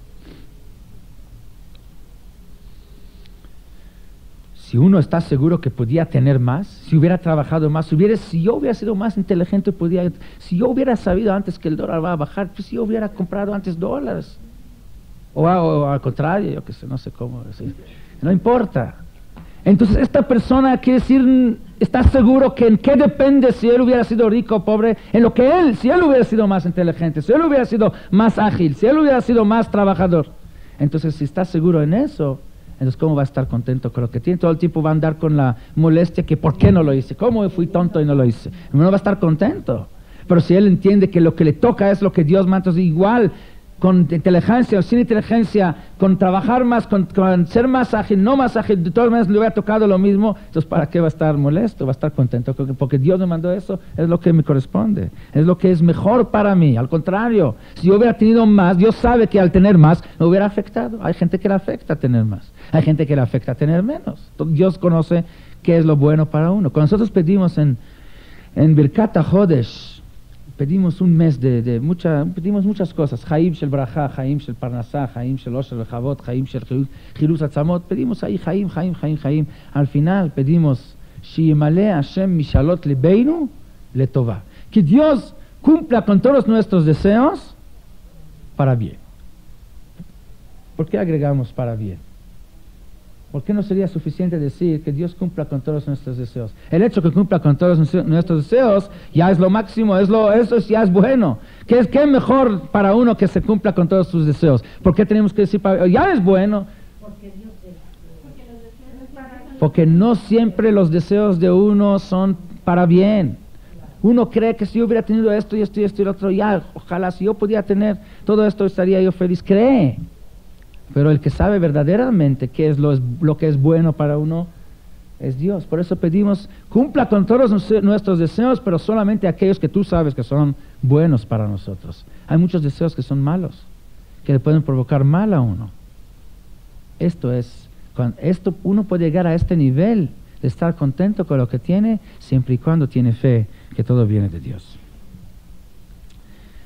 Si uno está seguro que podía tener más, si hubiera trabajado más, si yo hubiera sido más inteligente, si yo hubiera sabido antes que el dólar va a bajar, pues yo hubiera comprado antes dólares. O al contrario, yo que sé, no sé cómo decir. No importa. Entonces esta persona quiere decir, está seguro que en qué depende si él hubiera sido rico o pobre, en lo que si él hubiera sido más inteligente, si él hubiera sido más ágil, si él hubiera sido más trabajador. Entonces si está seguro en eso, entonces ¿cómo va a estar contento con lo que tiene? Todo el tiempo va a andar con la molestia que ¿por qué no lo hice? ¿Cómo fui tonto y no lo hice? No va a estar contento. Pero si él entiende que lo que le toca es lo que Dios manda, entonces igual con inteligencia o sin inteligencia, con trabajar más, con ser más ágil, no más ágil, de todas maneras le hubiera tocado lo mismo, entonces ¿para qué va a estar molesto? Va a estar contento, porque Dios me mandó eso, es lo que me corresponde, es lo que es mejor para mí. Al contrario, si yo hubiera tenido más, Dios sabe que al tener más me hubiera afectado. Hay gente que le afecta tener más, hay gente que le afecta tener menos. Dios conoce qué es lo bueno para uno. Cuando nosotros pedimos en Birkat HaChodesh, pedimos un mes pedimos muchas cosas. Chaim shel bracha, Chaim shel parnasá, Chaim shel osher vechavot, Chaim shel chilus atzamot. Pedimos ahí Chaim. Al final pedimos Sheyimale Hashem mishalot libeinu letová. Que Dios cumpla con todos nuestros deseos para bien. ¿Por qué agregamos para bien? ¿Por qué no sería suficiente decir que Dios cumpla con todos nuestros deseos? El hecho que cumpla con todos nuestros deseos ya es lo máximo, eso ya es bueno. ¿Qué es mejor para uno que se cumpla con todos sus deseos? ¿Por qué tenemos que decir ya es bueno? Porque no siempre los deseos de uno son para bien. Uno cree que si yo hubiera tenido esto y esto y esto y lo otro, ya, ojalá si yo pudiera tener todo esto estaría yo feliz. Cree. Pero el que sabe verdaderamente qué es lo que es bueno para uno es Dios. Por eso pedimos, cumpla con todos nuestros deseos, pero solamente aquellos que tú sabes que son buenos para nosotros. Hay muchos deseos que son malos, que le pueden provocar mal a uno. Uno puede llegar a este nivel de estar contento con lo que tiene, siempre y cuando tiene fe que todo viene de Dios.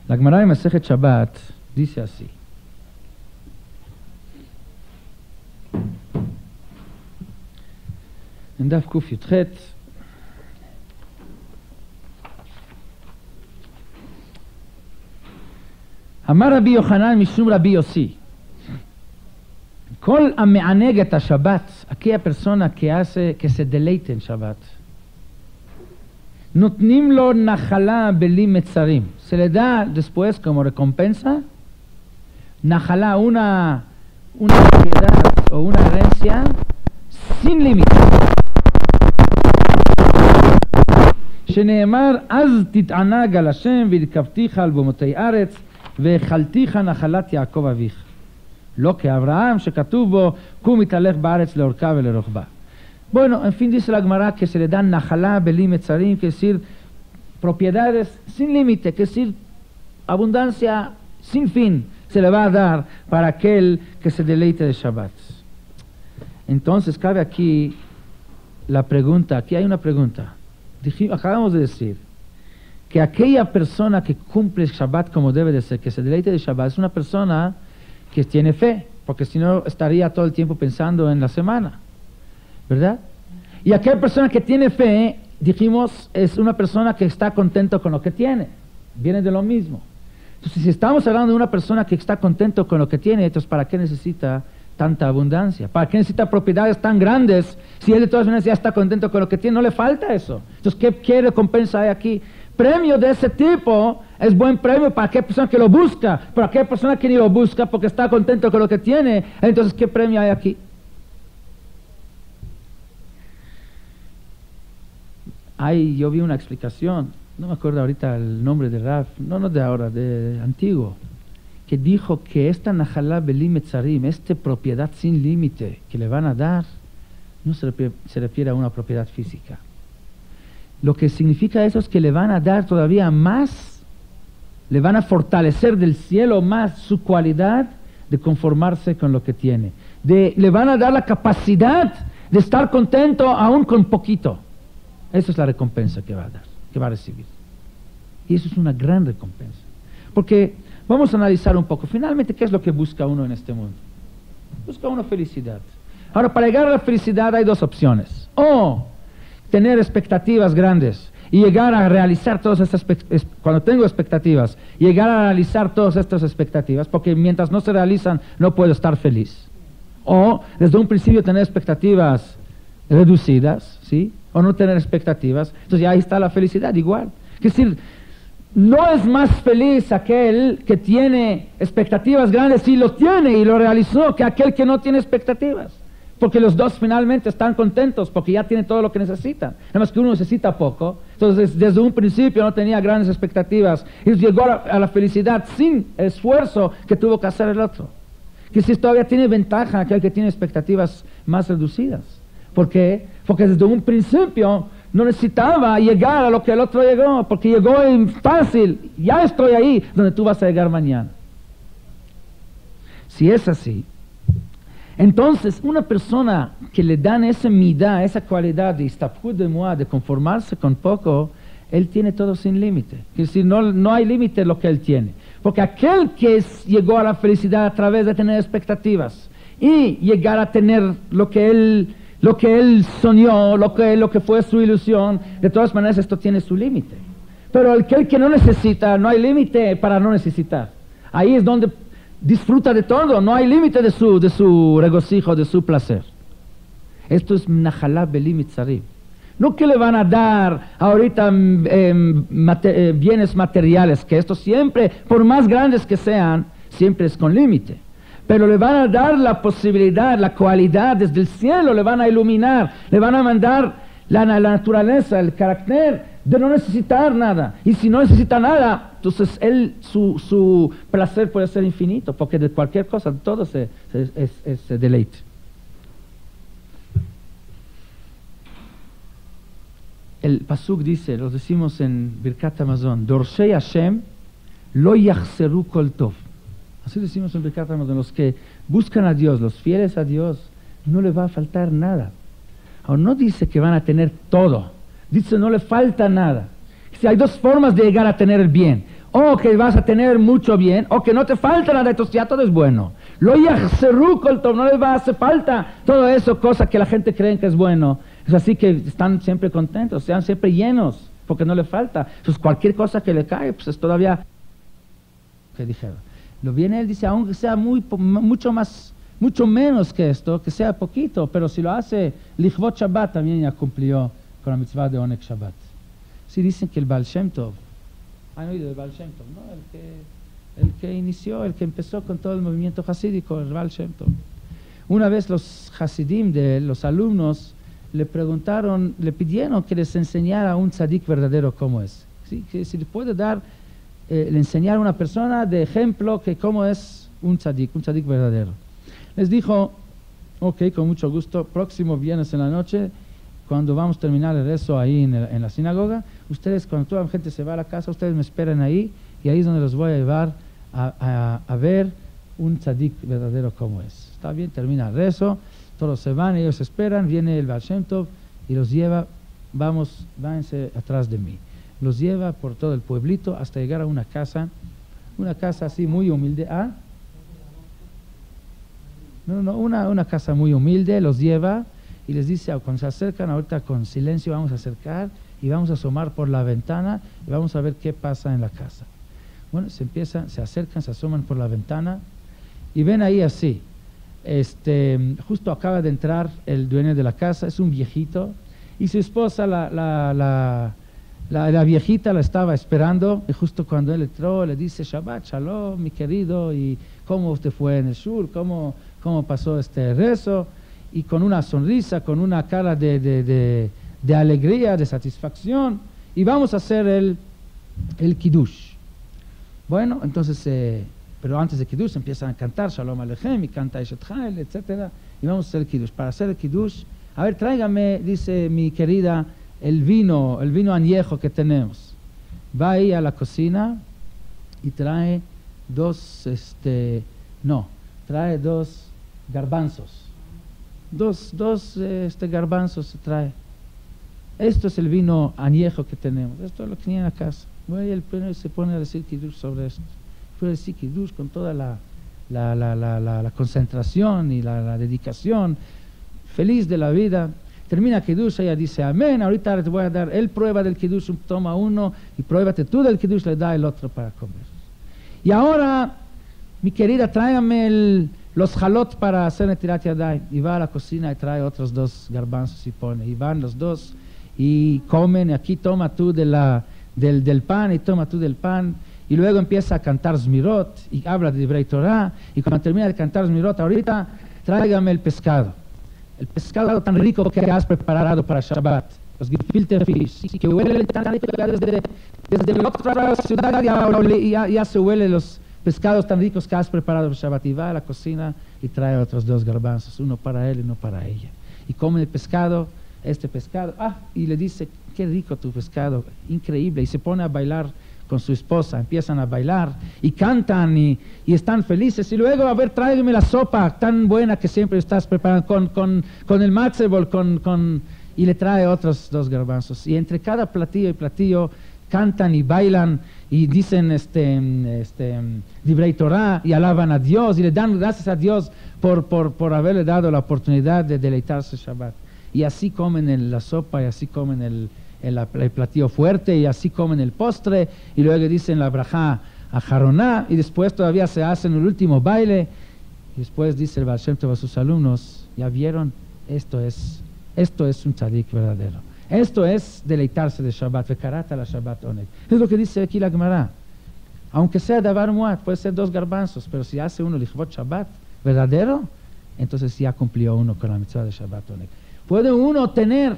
La Gemara en Masejet Shabbat dice así. En Daf Kuf Yudchet, Amar Rabbi Yohanan Mishum Rabbi Yossi. Kol ameaneget a Shabbat, aquella persona que se deleite en Shabbat. Notnim lo nachala beli metzarim. Se le da después como recompensa, nachala, una propiedad o una herencia sin límite. שנאמר, אז תתענג על השם והרכבתיך על במותי ארץ והאכלתיך נחלת יעקב אביך. לא כאברהם שכתוב בו, קום התהלך בארץ לאורכה ולרוחבה. Bueno, en fin, dice la Gemara que se le dan najalá, belí, metzarim, que es decir, propiedades sin límite, que es decir, abundancia sin fin, se le va a dar para aquel que se deleite de Shabbat. Entonces, cabe aquí la pregunta, aquí hay una pregunta. Acabamos de decir que aquella persona que cumple Shabbat como debe de ser, que se deleite de Shabbat, es una persona que tiene fe, porque si no estaría todo el tiempo pensando en la semana, ¿verdad? Y aquella persona que tiene fe, dijimos, es una persona que está contento con lo que tiene, viene de lo mismo. Entonces, si estamos hablando de una persona que está contento con lo que tiene, entonces, ¿para qué necesita tanta abundancia? ¿Para qué necesita propiedades tan grandes si él de todas maneras ya está contento con lo que tiene? No le falta eso. Entonces, ¿qué recompensa hay aquí? Premio de ese tipo es buen premio para aquella persona que lo busca, para aquella persona que ni lo busca porque está contento con lo que tiene. Entonces, ¿qué premio hay aquí? Yo vi una explicación, no me acuerdo ahorita el nombre de Rav, no de ahora, de antiguo, que dijo que esta najalá belí metzarim, esta propiedad sin límite que le van a dar, no se refiere a una propiedad física. Lo que significa eso es que le van a dar todavía más, le van a fortalecer del cielo más su cualidad de conformarse con lo que tiene. Le van a dar la capacidad de estar contento aún con poquito. Esa es la recompensa que va a dar, que va a recibir. Y eso es una gran recompensa. Porque vamos a analizar un poco, finalmente, ¿qué es lo que busca uno en este mundo? Busca uno felicidad. Ahora, para llegar a la felicidad hay dos opciones. O tener expectativas grandes y llegar a realizar todas estas, cuando tengo expectativas, llegar a realizar todas estas expectativas, porque mientras no se realizan no puedo estar feliz. O desde un principio tener expectativas reducidas, ¿sí? O no tener expectativas, entonces ya ahí está la felicidad igual. Es decir, no es más feliz aquel que tiene expectativas grandes y lo tiene y lo realizó que aquel que no tiene expectativas. Porque los dos finalmente están contentos porque ya tienen todo lo que necesitan. Nada más que uno necesita poco. Entonces, desde un principio no tenía grandes expectativas y llegó a la felicidad sin el esfuerzo que tuvo que hacer el otro. Que si todavía tiene ventaja aquel que tiene expectativas más reducidas. ¿Por qué? Porque desde un principio no necesitaba llegar a lo que el otro llegó, porque llegó fácil, ya estoy ahí donde tú vas a llegar mañana. Si es así, entonces una persona que le dan esa midá, esa cualidad de istapjud de muad, de conformarse con poco, él tiene todo sin límite. Es decir, no hay límite en lo que él tiene. Porque aquel que llegó a la felicidad a través de tener expectativas y llegar a tener lo que él soñó, lo que fue su ilusión, de todas maneras esto tiene su límite. Pero aquel que no necesita, no hay límite para no necesitar. Ahí es donde disfruta de todo, no hay límite de su regocijo, de su placer. Esto es najalá belí mitzarim. No que le van a dar ahorita bienes materiales, que esto siempre, por más grandes que sean, siempre es con límite. Pero le van a dar la posibilidad, la cualidad desde el cielo, le van a iluminar, le van a mandar la naturaleza, el carácter de no necesitar nada. Y si no necesita nada, entonces su placer puede ser infinito, porque de cualquier cosa, de todo se deleite. El pasuk dice, lo decimos en Birkat Hamazon, Dorshei Hashem lo yachseru kol tov. Así decimos en Birkat Hamazon, los que buscan a Dios, los fieles a Dios, no les va a faltar nada. Ahora no dice que van a tener todo, dice no le falta nada. Si hay dos formas de llegar a tener el bien, o que vas a tener mucho bien, o que no te falta nada, entonces ya todo es bueno. Lo yachseru kol tov, no les va a hacer falta todo eso, cosa que la gente cree que es bueno. Es así que están siempre contentos, sean siempre llenos, porque no le falta. Entonces cualquier cosa que le cae, pues es todavía... ¿Qué dijeron? Lo viene él, dice, aunque sea mucho menos que esto, que sea poquito, pero si lo hace Lichvot Shabbat, también ya cumplió con la mitzvah de Oneg Shabbat. Sí dicen que el Baal Shem Tov, han oído del Baal Shem Tov, ¿no? El que inició, el que empezó con todo el movimiento hasídico, el Baal Shem Tov. Una vez los hasidim de él, los alumnos, le pidieron que les enseñara a un tzadik verdadero cómo es. ¿Sí? Que si le puede le enseñar a una persona de ejemplo que cómo es un tzadik verdadero. Les dijo, ok, con mucho gusto, próximo viernes en la noche, cuando vamos a terminar el rezo ahí en la sinagoga, ustedes, cuando toda la gente se va a la casa, ustedes me esperan ahí, y ahí es donde los voy a llevar a ver un tzadik verdadero como es. Está bien, termina el rezo, todos se van, ellos esperan, viene el Baal Shem Tov y los lleva, váyanse atrás de mí. Los lleva por todo el pueblito hasta llegar a una casa así muy humilde. ¿Ah? Una casa muy humilde, los lleva y les dice, cuando se acercan, ahorita con silencio vamos a acercar y vamos a asomar por la ventana y vamos a ver qué pasa en la casa. Bueno, se acercan, se asoman por la ventana y ven ahí así. Justo acaba de entrar el dueño de la casa, es un viejito, y su esposa, la viejita, la estaba esperando, y justo cuando él entró le dice, Shabbat Shalom, mi querido, y cómo usted fue en el shul, cómo pasó este rezo, y con una sonrisa, con una cara de alegría, de satisfacción, y vamos a hacer el kiddush. Bueno, entonces, pero antes de kiddush empiezan a cantar Shalom Aleichem, y canta Eshet Chayil, etc. Y vamos a hacer el kiddush. Para hacer el kiddush, a ver, tráigame, dice mi querida, el vino añejo que tenemos. Va ahí a la cocina y trae dos garbanzos. Dos garbanzos trae. Esto es el vino añejo que tenemos. Esto es lo que tenía en la casa. Bueno, y el primero se pone a decir kiddush sobre esto. Fue a decir kiddush con toda la concentración y la dedicación, feliz de la vida. Termina kiddush, ella dice amén, ahorita te voy a dar, él prueba del kiddush, toma uno y pruébate tú del kiddush, le da el otro para comer. Y ahora, mi querida, tráigame los jalot para hacer netilat yadayim. Y va a la cocina y trae otros dos garbanzos y pone, y van los dos y comen, y aquí toma tú del pan y toma tú del pan. Y luego empieza a cantar Zmirot y habla de Divrei Torah. Y cuando termina de cantar Zmirot, ahorita tráigame el pescado tan rico que has preparado para Shabbat, los gefilte fish, que huele tan rico que desde la otra ciudad ya se huele los pescados tan ricos que has preparado para Shabbat. Y va a la cocina y trae otros dos garbanzos, uno para él y uno para ella. Y come el pescado, y le dice, qué rico tu pescado, increíble. Y se pone a bailar con su esposa, empiezan a bailar y cantan y están felices. Y luego, a ver, tráigame la sopa tan buena que siempre estás preparando con el matzebol, y le trae otros dos garbanzos. Y entre cada platillo y platillo cantan y bailan y dicen Divrei Torah y alaban a Dios y le dan gracias a Dios por haberle dado la oportunidad de deleitarse Shabbat. Y así comen la sopa y así comen el platillo fuerte y así comen el postre y luego dicen la brajá a Jaroná y después todavía se hacen el último baile y después dice el Baal Shem Tov a sus alumnos, ya vieron, esto es un tzadik verdadero, esto es deleitarse de Shabbat, vekarata la Shabbat oneg. Es lo que dice aquí la Gemara, aunque sea davar muat, puede ser dos garbanzos, pero si hace uno lichvot Shabbat verdadero, entonces ya cumplió uno con la mitzvah de Shabbat oneg. Puede uno tener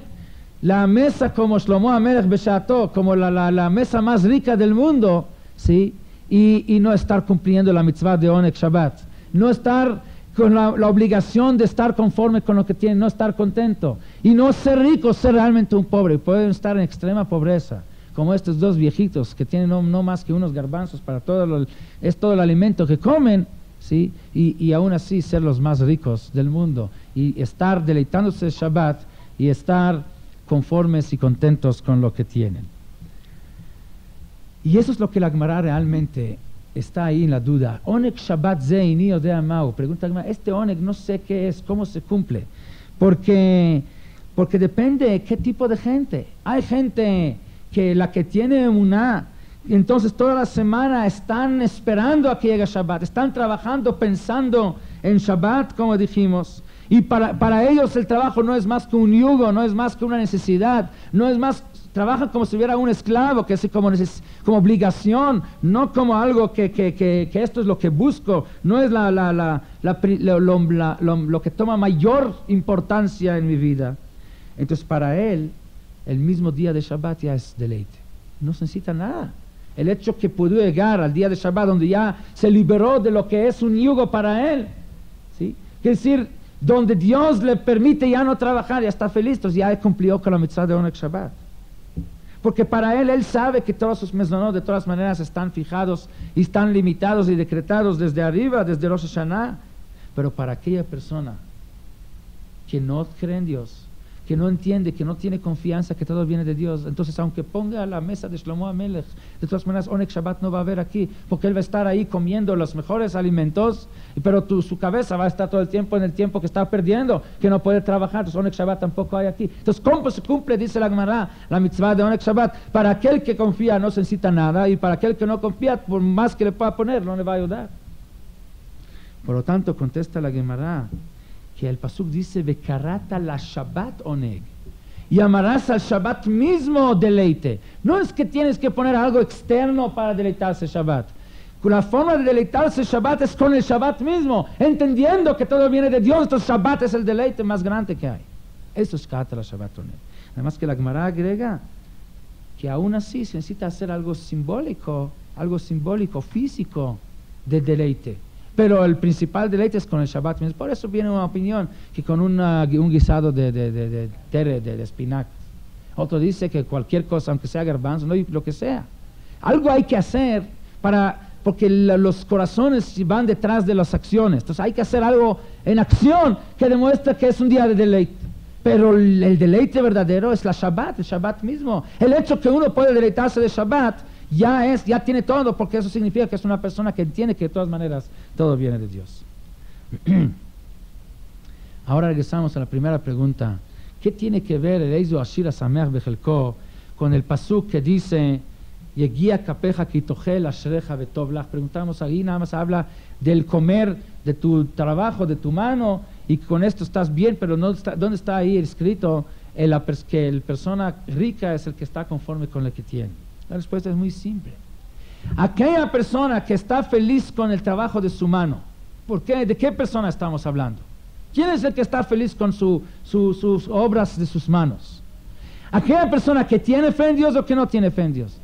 la mesa como Shlomo HaMelech Beshato, como la mesa más rica del mundo, ¿sí? Y no estar cumpliendo la mitzvah de Oneg Shabbat, no estar con la obligación de estar conforme con lo que tiene, no estar contento, y no ser rico, ser realmente un pobre. Pueden estar en extrema pobreza, como estos dos viejitos que tienen no más que unos garbanzos para es todo el alimento que comen, ¿sí? Y aún así ser los más ricos del mundo, y estar deleitándose de Shabbat, y estar conformes y contentos con lo que tienen. Y eso es lo que la Gemara realmente está ahí en la duda. Oneg Shabbat Zeini Odea Mau. Pregunta la Gemara, este Oneg no sé qué es, cómo se cumple. Porque depende de qué tipo de gente. Hay gente que la que tiene emuná, Y entonces toda la semana están esperando a que llegue Shabbat, están trabajando, pensando en Shabbat, como dijimos. Y para ellos el trabajo no es más que un yugo, no es más que una necesidad, no es más, trabajan como si hubiera un esclavo, que es como obligación, no como algo que esto es lo que busco, no es lo que toma mayor importancia en mi vida. Entonces para él, el mismo día de Shabbat ya es deleite, no se necesita nada. El hecho que pudo llegar al día de Shabbat, donde ya se liberó de lo que es un yugo para él, ¿sí? Es decir, donde Dios le permite ya no trabajar, ya está feliz, entonces ya cumplió con la mitzvah de Oneg Shabbat. Porque para él sabe que todos sus mezonot de todas maneras están fijados y están limitados y decretados desde arriba, desde Rosh Hashanah. Pero para aquella persona que no cree en Dios, que no entiende, que no tiene confianza que todo viene de Dios, entonces aunque ponga la mesa de Shlomo HaMelech, de todas maneras Oneg Shabbat no va a haber aquí, porque él va a estar ahí comiendo los mejores alimentos, pero su cabeza va a estar todo el tiempo en el tiempo que está perdiendo, que no puede trabajar. Entonces Oneg Shabbat tampoco hay aquí. Entonces ¿cómo se cumple, dice la Gemara, la mitzvah de Oneg Shabbat? Para aquel que confía no se necesita nada, y para aquel que no confía, por más que le pueda poner, no le va a ayudar. Por lo tanto, contesta la Gemara que el pasuk dice Vekarata la Shabbat Oneg, y amarás al Shabbat mismo deleite. No es que tienes que poner algo externo para deleitarse Shabbat. La forma de deleitarse Shabbat es con el Shabbat mismo, entendiendo que todo viene de Dios. Entonces Shabbat es el deleite más grande que hay. Eso es Karata la Shabbat Oneg. Además que la Gemara agrega que aún así se necesita hacer algo simbólico, físico de deleite. Pero el principal deleite es con el Shabbat mismo. Por eso viene una opinión que con un guisado de espinac. Otro dice que cualquier cosa, aunque sea garbanzo, no, lo que sea. Algo hay que hacer porque los corazones van detrás de las acciones. Entonces hay que hacer algo en acción que demuestra que es un día de deleite. Pero el deleite verdadero es la Shabbat, el Shabbat mismo. El hecho que uno puede deleitarse de Shabbat ya tiene todo, porque eso significa que es una persona que entiende que de todas maneras todo viene de Dios. Ahora regresamos a la primera pregunta. ¿Qué tiene que ver el Eizu Ashir Sameach Bechelko con el pasuk que dice Yegia kapeja kitochel ashrecha vetov lach? Preguntamos ahí, nada más habla del comer de tu trabajo, de tu mano, y con esto estás bien, pero no está, ¿dónde está ahí escrito que la persona rica es el que está conforme con lo que tiene? La respuesta es muy simple. Aquella persona que está feliz con el trabajo de su mano, ¿por qué? ¿De qué persona estamos hablando? ¿Quién es el que está feliz con sus obras de sus manos? ¿Aquella persona que tiene fe en Dios o que no tiene fe en Dios?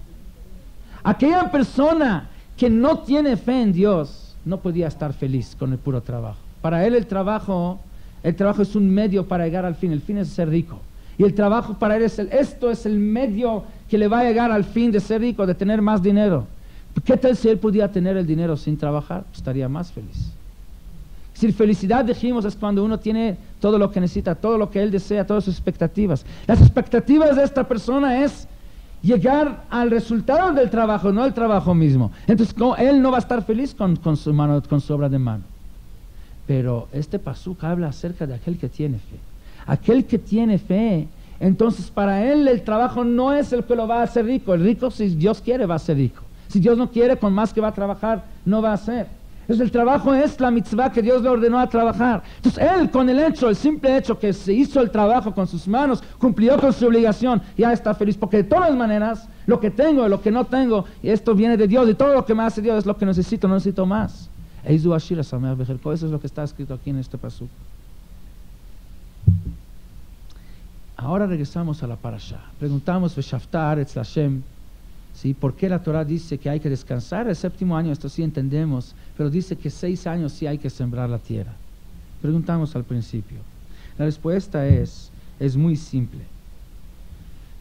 Aquella persona que no tiene fe en Dios no podía estar feliz con el puro trabajo. Para él el trabajo es un medio para llegar al fin. El fin es ser rico. Y el trabajo para él esto es el medio que le va a llegar al fin de ser rico, de tener más dinero. ¿Qué tal si él pudiera tener el dinero sin trabajar? Estaría más feliz. Si felicidad, dijimos, es cuando uno tiene todo lo que necesita, todo lo que él desea, todas sus expectativas. Las expectativas de esta persona es llegar al resultado del trabajo, no el trabajo mismo. Entonces él no va a estar feliz con su mano, con su obra de mano. Pero este pasuk habla acerca de aquel que tiene fe. Aquel que tiene fe, entonces para él el trabajo no es el que lo va a hacer rico. El rico, si Dios quiere, va a ser rico. Si Dios no quiere, con más que va a trabajar, no va a ser. Entonces el trabajo es la mitzvah que Dios le ordenó a trabajar. Entonces él, con el simple hecho que se hizo el trabajo con sus manos, cumplió con su obligación, ya está feliz. Porque de todas maneras, lo que tengo, lo que no tengo, esto viene de Dios, y todo lo que me hace Dios es lo que necesito, no necesito más. Eizu Ashir Sameach Bechelko, eso es lo que está escrito aquí en este pasuk. Ahora regresamos a la parasha. Preguntamos, Veshafta Haaretz Hashem, ¿sí? ¿Por qué la Torah dice que hay que descansar el séptimo año? Esto sí entendemos, pero dice que 6 años sí hay que sembrar la tierra. Preguntamos al principio. La respuesta es muy simple.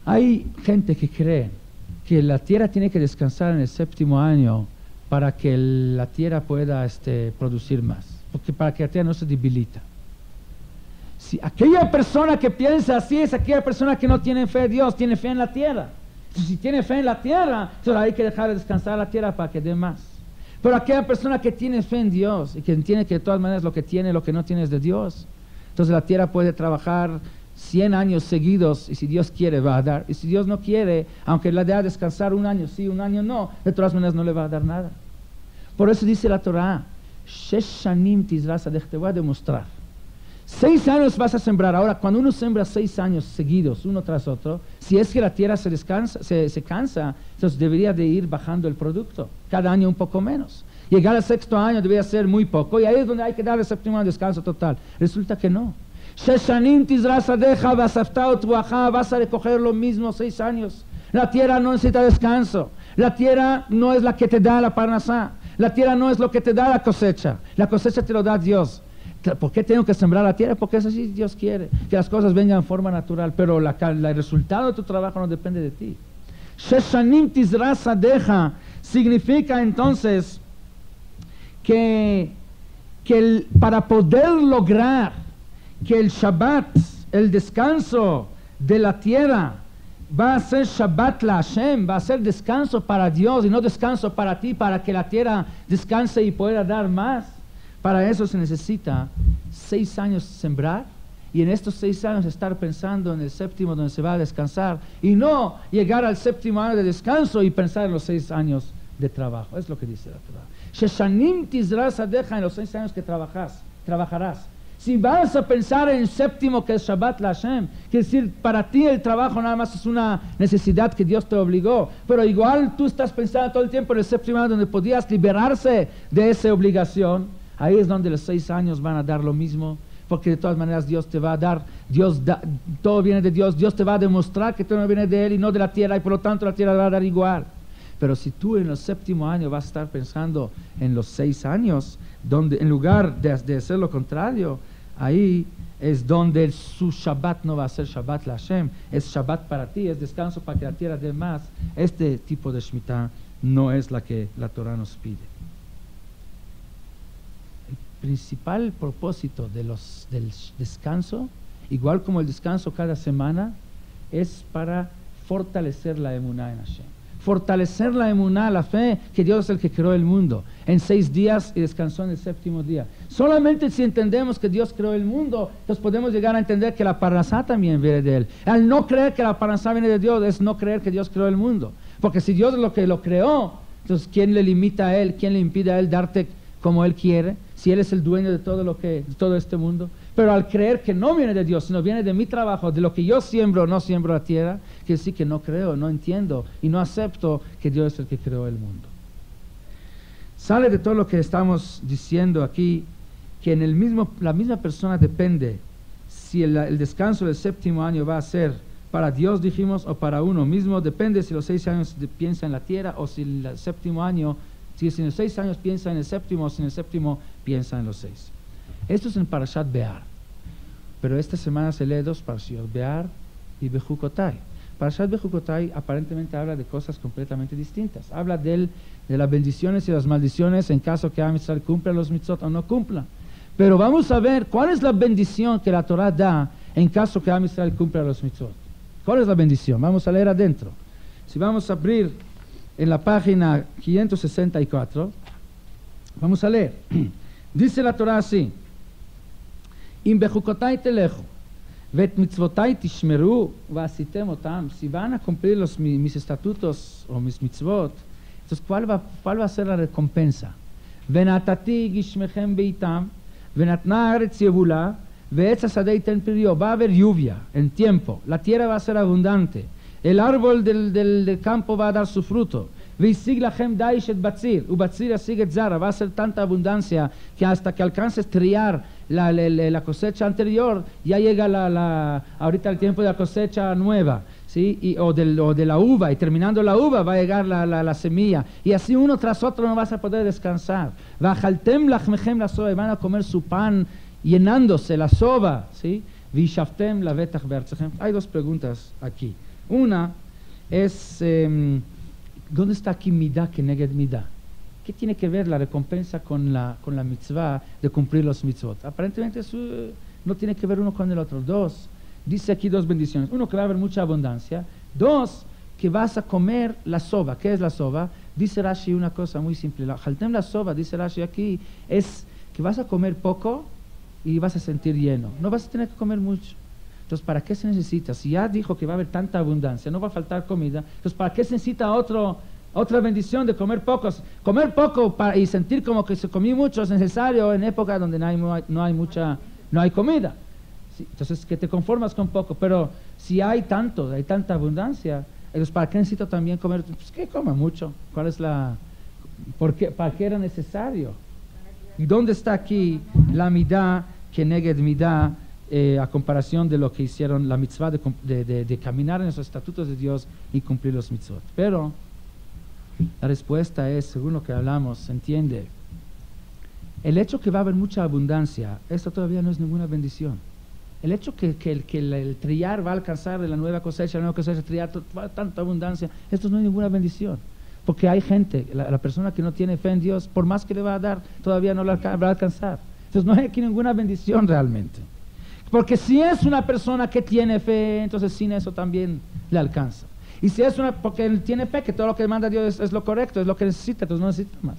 Hay gente que cree que la tierra tiene que descansar en el séptimo año para que la tierra pueda producir más, porque para que la tierra no se debilita. Si aquella persona que piensa así es aquella persona que no tiene fe en Dios, tiene fe en la tierra. Si tiene fe en la tierra, entonces hay que dejar de descansar la tierra para que dé más. Pero aquella persona que tiene fe en Dios y que entiende que de todas maneras lo que tiene, lo que no tiene es de Dios, entonces la tierra puede trabajar 100 años seguidos, y si Dios quiere va a dar, y si Dios no quiere, aunque le dé a descansar un año sí, un año no, de todas maneras no le va a dar nada. Por eso dice la Torah, Shesh Shanim Tizras Adech, te voy a demostrar. 6 años vas a sembrar. Ahora, cuando uno sembra 6 años seguidos, uno tras otro, si es que la tierra se cansa, entonces debería de ir bajando el producto, cada año un poco menos. Llegar al 6º año debería ser muy poco, y ahí es donde hay que dar el 7º año descanso total. Resulta que no. Sheshanim Tizras Adeja Basaftao Tuaja, vas a recoger lo mismo 6 años. La tierra no necesita descanso. La tierra no es la que te da la parnasá. La tierra no es lo que te da la cosecha. La cosecha te lo da Dios. ¿Por qué tengo que sembrar la tierra? Porque es así Dios quiere, que las cosas vengan en forma natural, pero el resultado de tu trabajo no depende de ti. Sheshanim Tizras Adeja significa entonces que para poder lograr que el Shabbat, el descanso de la tierra, va a ser Shabbat la Hashem, va a ser descanso para Dios y no descanso para ti, para que la tierra descanse y pueda dar más. Para eso se necesita 6 años sembrar, y en estos 6 años estar pensando en el 7º donde se va a descansar, y no llegar al 7º año de descanso y pensar en los 6 años de trabajo. Es lo que dice la Torah. Sheshanim Tizras Adeja, en los 6 años que trabajarás. Si vas a pensar en el 7º, que es Shabbat la Hashem, quiere decir, para ti el trabajo nada más es una necesidad que Dios te obligó, pero igual tú estás pensando todo el tiempo en el 7º año donde podías liberarse de esa obligación. Ahí es donde los 6 años van a dar lo mismo, porque de todas maneras Dios te va a dar, todo viene de Dios, Dios te va a demostrar que todo no viene de Él y no de la tierra, y por lo tanto la tierra va a dar igual. Pero si tú en el 7º año vas a estar pensando en los 6 años, donde en lugar de hacer lo contrario, ahí es donde su Shabbat no va a ser Shabbat la Hashem, es Shabbat para ti, es descanso para que la tierra dé más. Este tipo de Shemitah no es la que la Torah nos pide. El principal propósito del descanso, igual como el descanso cada semana, es para fortalecer la emuná en Hashem. Fortalecer la emuná, la fe, que Dios es el que creó el mundo en 6 días y descansó en el 7º día. Solamente si entendemos que Dios creó el mundo, entonces podemos llegar a entender que la parnasá también viene de Él. Al no creer que la parnasá viene de Dios, es no creer que Dios creó el mundo. Porque si Dios es lo que lo creó, entonces ¿quién le limita a Él? ¿Quién le impide a Él darte como Él quiere? Si Él es el dueño de todo este mundo. Pero al creer que no viene de Dios, sino viene de mi trabajo, de lo que yo siembro, no siembro la tierra, quiere decir que no creo, no entiendo y no acepto que Dios es el que creó el mundo. Sale de todo lo que estamos diciendo aquí, que en la misma persona depende si el descanso del 7º año va a ser para Dios, dijimos, o para uno mismo. Depende si los 6 años piensa en la tierra, o si el 7º año, si en los 6 años piensa en el 7º, o si en el 7º piensa en los 6. Esto es en Parashat Be'ar. Pero esta semana se lee 2 Parashat, Be'ar y Bejucotai. Parashat Bejucotai aparentemente habla de cosas completamente distintas. Habla de las bendiciones y las maldiciones en caso que Am Yisrael cumpla los mitzvot o no cumpla. Pero vamos a ver cuál es la bendición que la Torah da en caso que Am Yisrael cumpla los mitzvot. ¿Cuál es la bendición? Vamos a leer adentro. Si vamos a abrir en la página 564, vamos a leer. Dice la Torah así: Im bechukotai telechu, vet mitzvotai tishmeru, vasitem otam. Si van a cumplir mis estatutos o mis mitzvot, entonces ¿cuál va a ser la recompensa? Venatati gishmechem beitam, venatna aretz yevula, veetz hasadei ten pirio. Va a haber lluvia en tiempo, la tierra va a ser abundante, el árbol del campo va a dar su fruto. Veisig lachem daish et batzir, ubatzir asig et zara. Va a ser tanta abundancia que hasta que alcances triar la cosecha anterior, ya llega ahorita el tiempo de la cosecha nueva, ¿sí? O de la uva, y terminando la uva va a llegar la semilla, y así uno tras otro no vas a poder descansar. Vajaltem lachmechem la soba, van a comer su pan llenándose la soba, ¿sí? Vishaftem la vetach be'artzachem. Hay 2 preguntas aquí. Una es, ¿dónde está aquí midah keneged midah? ¿Qué tiene que ver la recompensa con la mitzvah de cumplir los mitzvot? Aparentemente no tiene que ver uno con el otro. 2, dice aquí 2 bendiciones. 1, que va a haber mucha abundancia. 2, que vas a comer la soba. ¿Qué es la soba? Dice Rashi una cosa muy simple. La soba, dice Rashi aquí, es que vas a comer poco y vas a sentir lleno. No vas a tener que comer mucho. Entonces, ¿para qué se necesita? Si ya dijo que va a haber tanta abundancia, no va a faltar comida, entonces, ¿para qué se necesita otra bendición de comer pocos? Comer poco y sentir como que se comió mucho es necesario en época donde no hay comida. Sí, entonces, que te conformas con poco, pero si hay tanta abundancia, entonces, ¿para qué necesito también comer? Pues que coma mucho. ¿Cuál es ¿para qué era necesario? ¿Y dónde está aquí la midá que neged midá a comparación de lo que hicieron la mitzvah de caminar en los estatutos de Dios y cumplir los mitzvot? Pero la respuesta es, según lo que hablamos, se entiende. El hecho que va a haber mucha abundancia, esto todavía no es ninguna bendición. El hecho que el trillar va a alcanzar de la nueva cosecha, trillar tanta abundancia, esto no es ninguna bendición. Porque hay gente, la persona que no tiene fe en Dios, por más que le va a dar, todavía no la va a alcanzar. Entonces no hay aquí ninguna bendición realmente. Porque si es una persona que tiene fe, entonces sin eso también le alcanza. Y si es porque él tiene fe, que todo lo que manda Dios es lo correcto, es lo que necesita, entonces no necesita más.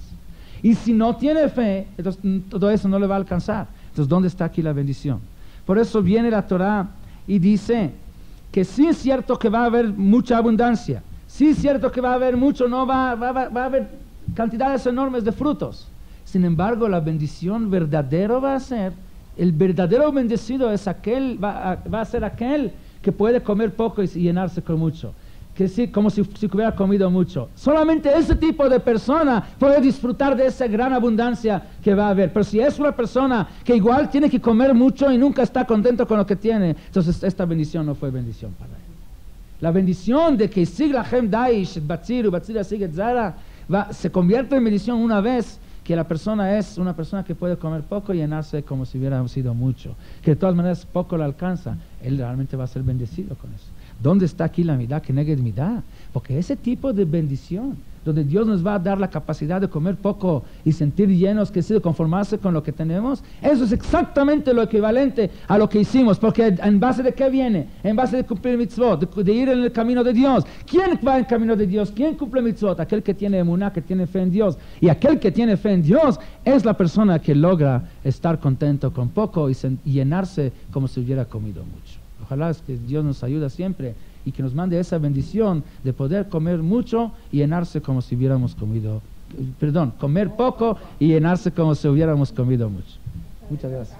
Y si no tiene fe, entonces todo eso no le va a alcanzar. Entonces, ¿dónde está aquí la bendición? Por eso viene la Torah y dice que sí es cierto que va a haber mucha abundancia, sí es cierto que va a haber mucho, no va a haber cantidades enormes de frutos. Sin embargo, la bendición verdadera va a ser, el verdadero bendecido es va a ser aquel que puede comer poco y llenarse con mucho. Que sí, como si hubiera comido mucho. Solamente ese tipo de persona puede disfrutar de esa gran abundancia que va a haber. Pero si es una persona que igual tiene que comer mucho y nunca está contento con lo que tiene, entonces esta bendición no fue bendición para él. La bendición de que Siglachem Daish, Batzir, Batzir Siget Zara, se convierte en bendición una vez que la persona es una persona que puede comer poco y llenarse como si hubiera sido mucho. Que de todas maneras poco le alcanza. Él realmente va a ser bendecido con eso. ¿Dónde está aquí la midá que neged midá? Porque ese tipo de bendición, donde Dios nos va a dar la capacidad de comer poco y sentir llenos, que sí, de conformarse con lo que tenemos, eso es exactamente lo equivalente a lo que hicimos. Porque ¿en base de qué viene? En base de cumplir mitzvot, de ir en el camino de Dios. ¿Quién va en el camino de Dios? ¿Quién cumple mitzvot? Aquel que tiene emuná, que tiene fe en Dios. Y aquel que tiene fe en Dios es la persona que logra estar contento con poco y llenarse como si hubiera comido mucho. Ojalá es que Dios nos ayude siempre y que nos mande esa bendición de poder comer mucho y llenarse como si hubiéramos comer poco y llenarse como si hubiéramos comido mucho. Muchas gracias.